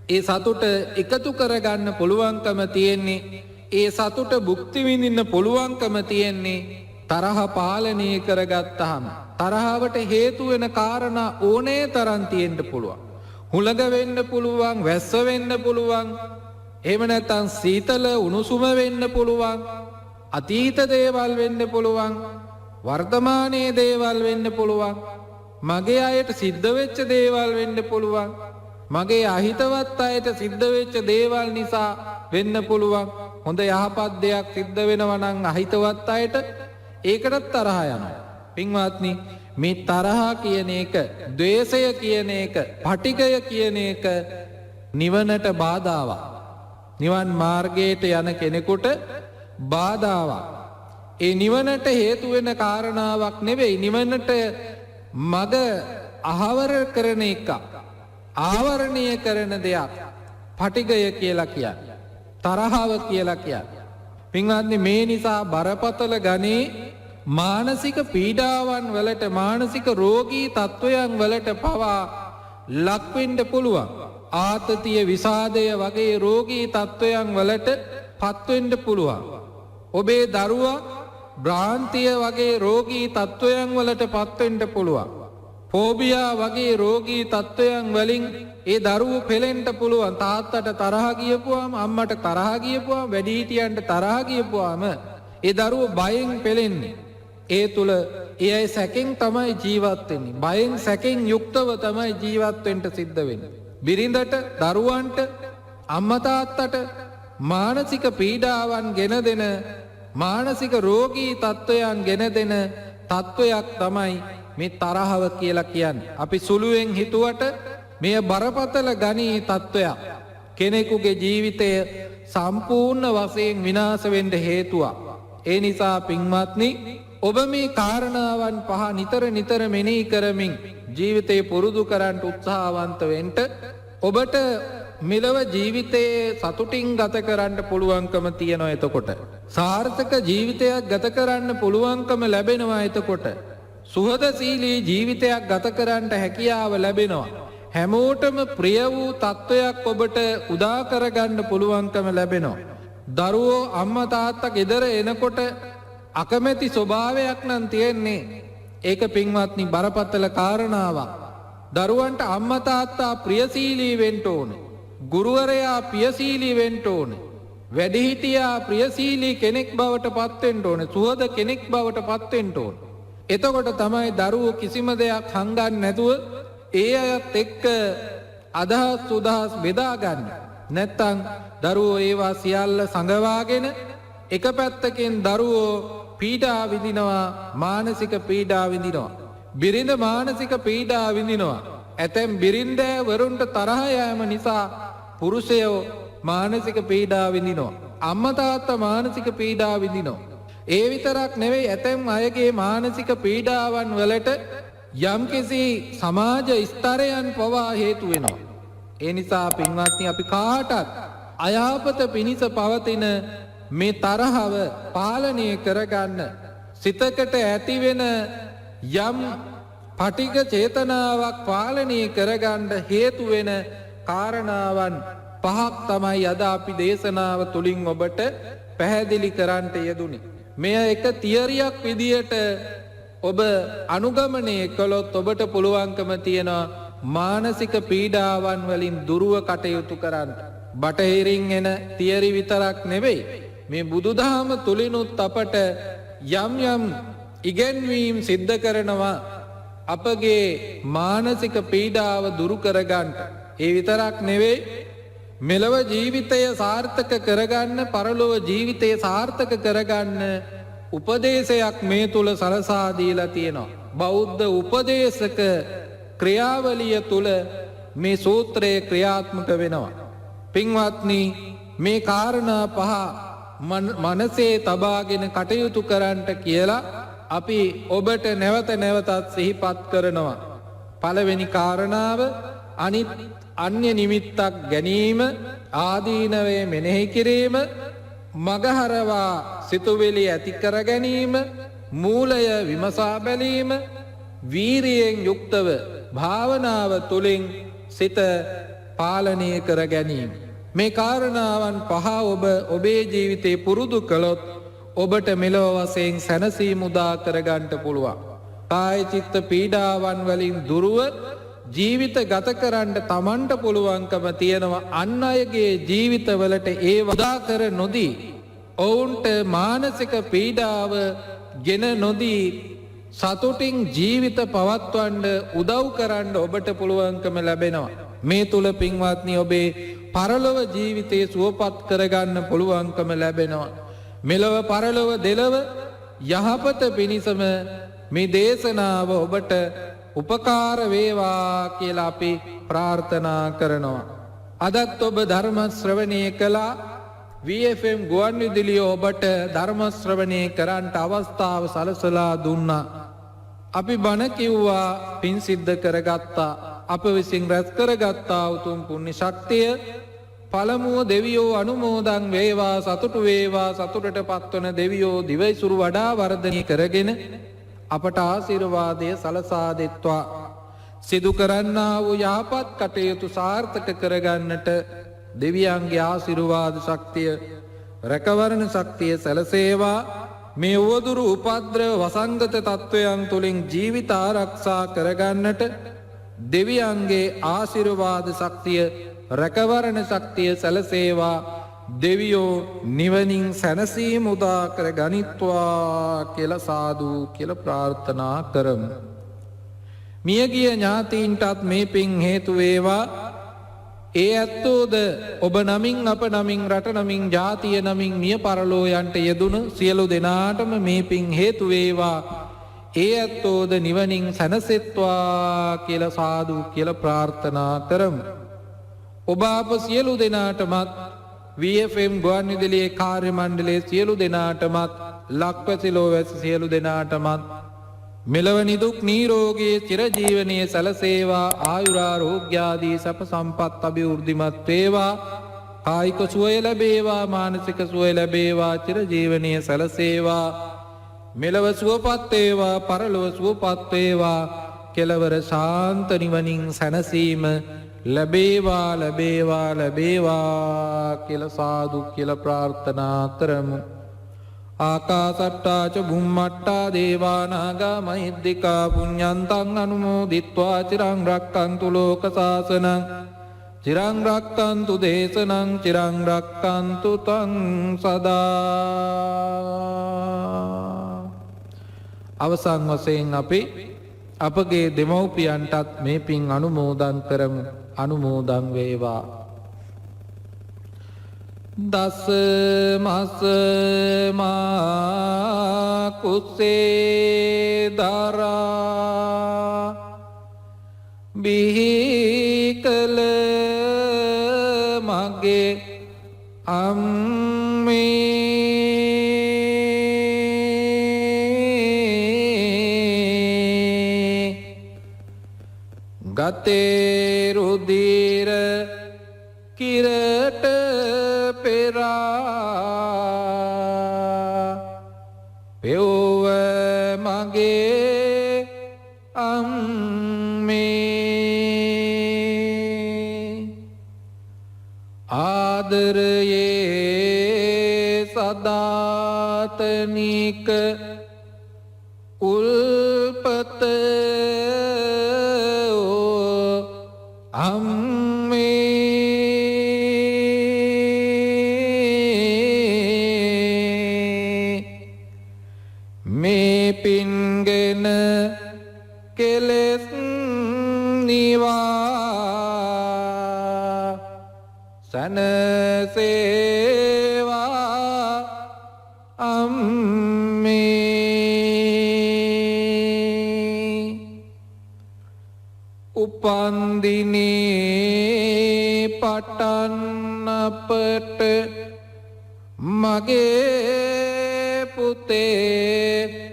ඒ සතුට එකතු කරගන්න පුළුවන්කම තියෙන්නේ, ඒ සතුට භුක්ති විඳින්න පුළුවන්කම තියෙන්නේ තරහ පාලනය කරගත්තාම. තරහවට හේතු වෙන කාරණා ඕනේ තරම් තියෙන්න පුළුවන්. හුළඟ වෙන්න පුළුවන්, වැස්ස වෙන්න පුළුවන්, එහෙම නැත්නම් සීතල උණුසුම වෙන්න පුළුවන්, අතීත දේවල් වෙන්න පුළුවන්, වර්තමානයේ දේවල් වෙන්න පුළුවන්, මගේ අයට සිද්ධ වෙච්ච දේවල් වෙන්න පුළුවන්, මගේ අහිතවත් අයට සිද්ධ වෙච්ච දේවල් නිසා වෙන්න පුළුවන්. හොඳ යහපත් දෙයක් සිද්ධ වෙනවා නම් අහිතවත් අයට ඒකටත් තරහ යනවා. පින්වත්නි, මේ තරහ කියන එක, ද්වේෂය කියන එක, පටිඝය කියන එක නිවනට බාධාවක්. නිවන් මාර්ගයට යන කෙනෙකුට බාධාවක්. ඒ නිවනට හේතු වෙන කාරණාවක් නෙවෙයි. නිවනට මග අහවර කරන එක, ආවරණය කරන දෙයක් පටිඝය කියලා කියන්නේ. තරහව කියලා කියන්නේ. පින්වත්නි, මේ නිසා බරපතල ගණේ මානසික පීඩාවන් වලට, මානසික රෝගී තත්ත්වයන් වලට පවා ලක්වෙන්න පුළුවන්. ආතතිය, විෂාදය වගේ රෝගී තත්ත්වයන් වලට පත්වෙන්න පුළුවන්. ඔබේ දරුවා බ්‍රාන්තිය වගේ රෝගී තත්ත්වයන් වලට පත්වෙන්ට පුළුවන්. ෆෝබියා වගේ රෝගී තත්ත්වයන් වලින් ඒ දරුවෝ පෙලෙන්ට පුළුවන්. තාත්තට තරහ ගියපුවාම, අම්මට තරහ ගියපුවාම, වැඩිහිටියන්ට තරහ ගියපුවාම ඒ දරුවෝ බයෙන් පෙලෙන්නේ. ඒ තුල ඒ අය සැකෙන් තමයි ජීවත් වෙන්නේ. බයෙන් සැකෙන් යුක්තව තමයි ජීවත් වෙන්න සිද්ධ වෙන්නේ. බිරිඳට, දරුවන්ට, අම්මා තාත්තට මානසික පීඩාවන් ගෙන දෙන, මානසික රෝගී තත්ත්වයන් ගෙන දෙන තත්ත්වයක් තමයි මේ තරහව කියලා කියන්නේ. අපි සුළුවෙන් හිතුවට මෙය බරපතල ගණී තත්ත්වයක්. කෙනෙකුගේ ජීවිතය සම්පූර්ණ වශයෙන් විනාශ වෙන්න හේතුවක්. ඒ නිසා පින්වත්නි, ඔබ මේ කාරණාවන් පහ නිතර නිතර මෙනෙහි කරමින් ජීවිතේ පුරුදු කරන්න උත්සාහවන්ත වෙන්න ඔබට මෙලව ජීවිතයේ සතුටින් ගත කරන්න පුළුවන්කම තියෙනවා. එතකොට සාර්ථක ජීවිතයක් ගත කරන්න පුළුවන්කම ලැබෙනවා. එතකොට සුහදශීලී ජීවිතයක් ගත කරන්න හැකියාව ලැබෙනවා. හැමෝටම ප්‍රිය වූ තත්ත්වයක් ඔබට උදා කරගන්න පුළුවන්කම ලැබෙනවා. දරුවෝ අම්මා තාත්තා ගෙදර එනකොට අකමැති ස්වභාවයක් නම් තියෙන්නේ. ඒක පින්වත්නි බරපතල කාරණාවක්. දරුවන්ට අම්මා තාත්තා ප්‍රියශීලී වෙන්න ඕනේ. ගුරුවරයා ප්‍රියශීලී වෙන්න ඕනේ. වැඩිහිටියා ප්‍රියශීලී කෙනෙක් බවට පත් වෙන්න ඕනේ. සුහද කෙනෙක් බවට පත් වෙන්න ඕනේ. එතකොට තමයි දරුවෝ කිසිම දෙයක් හංගන්න නැතුව ඒ අයත් එක්ක අදහස් සුදහස් බෙදා ගන්න. නැත්තම් දරුවෝ ඒවා සියල්ල සංගවාගෙන එක පැත්තකින් දරුවෝ පීඩා විඳිනවා, මානසික පීඩා විඳිනවා. බිරිඳ මානසික පීඩා විඳිනවා. ඇතැම් බිරින්දෑ වරුන්ට තරහ යෑම නිසා පුරුෂයෝ මානසික පීඩා විඳිනවා. අම්මා තාත්තා මානසික පීඩා විඳිනවා. ඒ විතරක් නෙවෙයි, ඇතැම් අයගේ මානසික පීඩාවන් වලට යම්කිසි සමාජ ස්තරයන් පවා හේතු වෙනවා. ඒ නිසා පින්වත්නි, අපි කාටත් අයහපත පිණිස පවතින මේ තරහව පාලනය කරගන්න, සිතකට ඇතිවෙන යම් පටිඝ චේතනාවක් පාලනය කරගන්න හේතු වෙන කාරණාවන් පහක් තමයි අද අපි දේශනාව තුලින් ඔබට පැහැදිලි කරන්නට යෙදුනේ. මෙය එක තියරියක් විදියට ඔබ අනුගමනය කළොත් ඔබට පුළුවන්කම තියෙනවා මානසික පීඩාවන් වලින් දුරව කටයුතු කරන්න. බටහිරින් එන තියරි විතරක් නෙවෙයි, මේ බුදුදහම තුලිනුත් අපට යම් යම් ඉගැන්වීම් සිද්ධ කරනවා අපගේ මානසික පීඩාව දුරු කරගන්න. ඒ විතරක් නෙවෙයි, මෙලව ජීවිතය සාර්ථක කරගන්න, පරලොව ජීවිතය සාර්ථක කරගන්න උපදේශයක් මේ තුල සලසා දීලා තියෙනවා. බෞද්ධ උපදේශක ක්‍රියාවලිය තුල මේ සූත්‍රය ක්‍රියාත්මක වෙනවා. පින්වත්නි, මේ කාරණා පහ මනසේ තබාගෙන කටයුතු කරන්නට කියලා අපි ඔබට නැවත නැවතත් සිහිපත් කරනවා. පළවෙනි කාරණාව, අන්‍ය නිමිත්තක් ගැනීම, ආදීනවේ මෙනෙහි කිරීම, මගහරවා සිතුවිලි ඇති කර ගැනීම, මූලය විමසා බැලීම, වීරියෙන් යුක්තව භාවනාව තුළින් සිත පාලනය කර ගැනීම. මේ කාරණාවන් පහ ඔබ ඔබේ ජීවිතේ පුරුදු කළොත් ඔබට මෙලොව වශයෙන් සැනසීම උදා කරගන්න පුළුවන්. කාය චිත්ත පීඩාවන් වලින් දුරව ජීවිත ගත කරන්න තමන්ට පුළුවන්කම තියෙනවා. අන් අයගේ ජීවිතවලට ඒ උදා කර නොදී, ඔවුන්ට මානසික පීඩාව ගෙන නොදී සතුටින් ජීවිත පවත්වන්න උදව් කරන්න ඔබට පුළුවන්කම ලැබෙනවා. මේ තුල පින්වත්නි, ඔබේ පරලොව ජීවිතේ සුවපත් කරගන්න පුළුවන්කම ලැබෙනවා. මෙලොව පරලොව දෙලොව යහපත පිණිසම මේ දේශනාව ඔබට උපකාර වේවා කියලා අපි ප්‍රාර්ථනා කරනවා. අදත් ඔබ ධර්ම ශ්‍රවණය කළා. VFM ගුවන්විදුලිය ඔබට ධර්ම ශ්‍රවණය කරන්නට අවස්ථාව සලසලා දුන්නා. අපි බණ කිව්වා, පින් සිද්ධ කරගත්තා. අප විසින් රැස් කරගත්තා උතුම් පුණ්‍ය ශක්තිය පළමුව දෙවියෝ අනුමෝදන් වේවා, සතුටු වේවා. සතුටට පත්වන දෙවියෝ දිවයිසුරු වඩා වර්ධනය කරගෙන අපට ආශිර්වාදය සලසා දෙත්වා. සිදු කරන්නා වූ යහපත් කටයුතු සාර්ථක කරගන්නට දෙවියන්ගේ ආශිර්වාද ශක්තිය, රැකවරණ ශක්තිය සැලසේවා. මේ උවදුරු උපද්‍රව වසංගත තත්ත්වයන් තුළින් ජීවිත ආරක්ෂා කරගන්නට දෙවියන්ගේ ආශිර්වාද ශක්තිය රැකවරණ ශක්තිය සැලසේවා. දෙවියෝ නිවනින් සැනසීම උදා කර ගනිත්වා කියලා සාදු කියලා ප්‍රාර්ථනා කරමු. මියගිය ඥාතීන්ටත් මේ පින් හේතු වේවා. ඒ ඇත්තෝද ඔබ නමින් අප නමින් රට නමින් ජාතිය නමින් මිය පරලෝ යන්ට යෙදුණු සියලු දෙනාටම මේ පින් හේතු වේවා. ඒ ඇත්තෝද නිවනින් සැනසෙත්වා කියලා සාදු කියලා ප්‍රාර්ථනා කරමු. ඔබ අප සියලු දෙනාටමත් VFM ගුවන්විදුලියේ කාර්ය මණ්ඩලයේ සියලු දෙනාටමත් ලක්වැසි ලෝවැසි සියලු දෙනාටමත් මෙලව නිදුක් නිරෝගී චිරජීවනයේ සැලසේවා. ආයුරාෝග්‍යාදී සැප සම්පත් අභිවෘද්ධිමත් වේවා. කායික සුවය ලැබේවා, මානසික සුවය ලැබේවා, චිරජීවනයේ සැලසේවා. මෙලව සුවපත් වේවා, පරලොව සුවපත් වේවා. කෙලවර ශාන්ත නිවනින් සැනසීම ලැබේවා ලැබේවා ලැබේවා කියලා සාදු කියලා ප්‍රාර්ථනා කරමු. ආකාසට්ටා ච බුම්මට්ටා දේවා නාග මහිද්దికා පුඤ්ඤන්තං අනුමෝදිත්වා චිරං රක්ඛන්තු ලෝක සාසනං චිරං රක්ඛන්තු දේශනං චිරං රක්ඛන්තු තං සදා. අවසන් වශයෙන් අපි අපගේ දෙමව්පියන්ටත් මේ පින් අනුමෝදන් කරමු. අනුමෝදන් වේවා. දස මස මා කුසේ දරා බිහි කළ මගේ අම්මේ ගතේ රුධිර කිරට පෙව්ව මගේ අම්මේ ආදරයේ සදාතනික උල්පත පින්ගෙන කෙලෙස් නිවා සනසේවා අම්මේ. උපන්දිනේ පටන් අපට මගේ පුතේ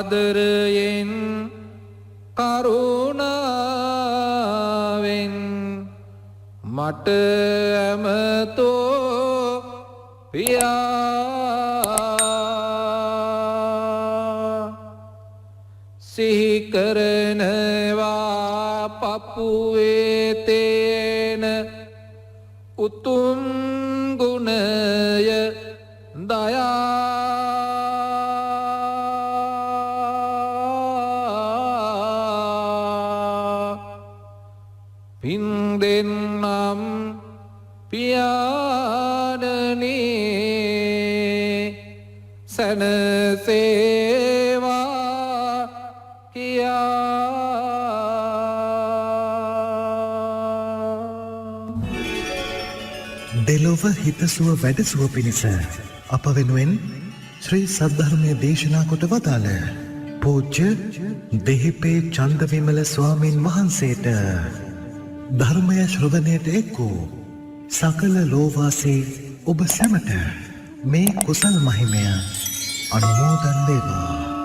ආදරයෙන් කරුණාවෙන් මට ඇමතෝ පියා සිහි කරනවා පපුවේ තේන උතුම් ගුණය දයා පින් දෙන්නම් පියාණනි සැනසේවා කියා. දෙලොව හිතසුව වැඩසුව පිණිස අප වෙනුවෙන් ශ්‍රී සද්ධර්මය දේශනා කොට වදාළ පූජ්‍ය දෙහිපේ චන්දවිමල ස්වාමීන් වහන්සේට ධර්මය ශ්‍රවණයට එක් වූ සකල ලෝවාසී ඔබ සැමට මේ කුසල් මහිමය අනුමෝදන් වේවා.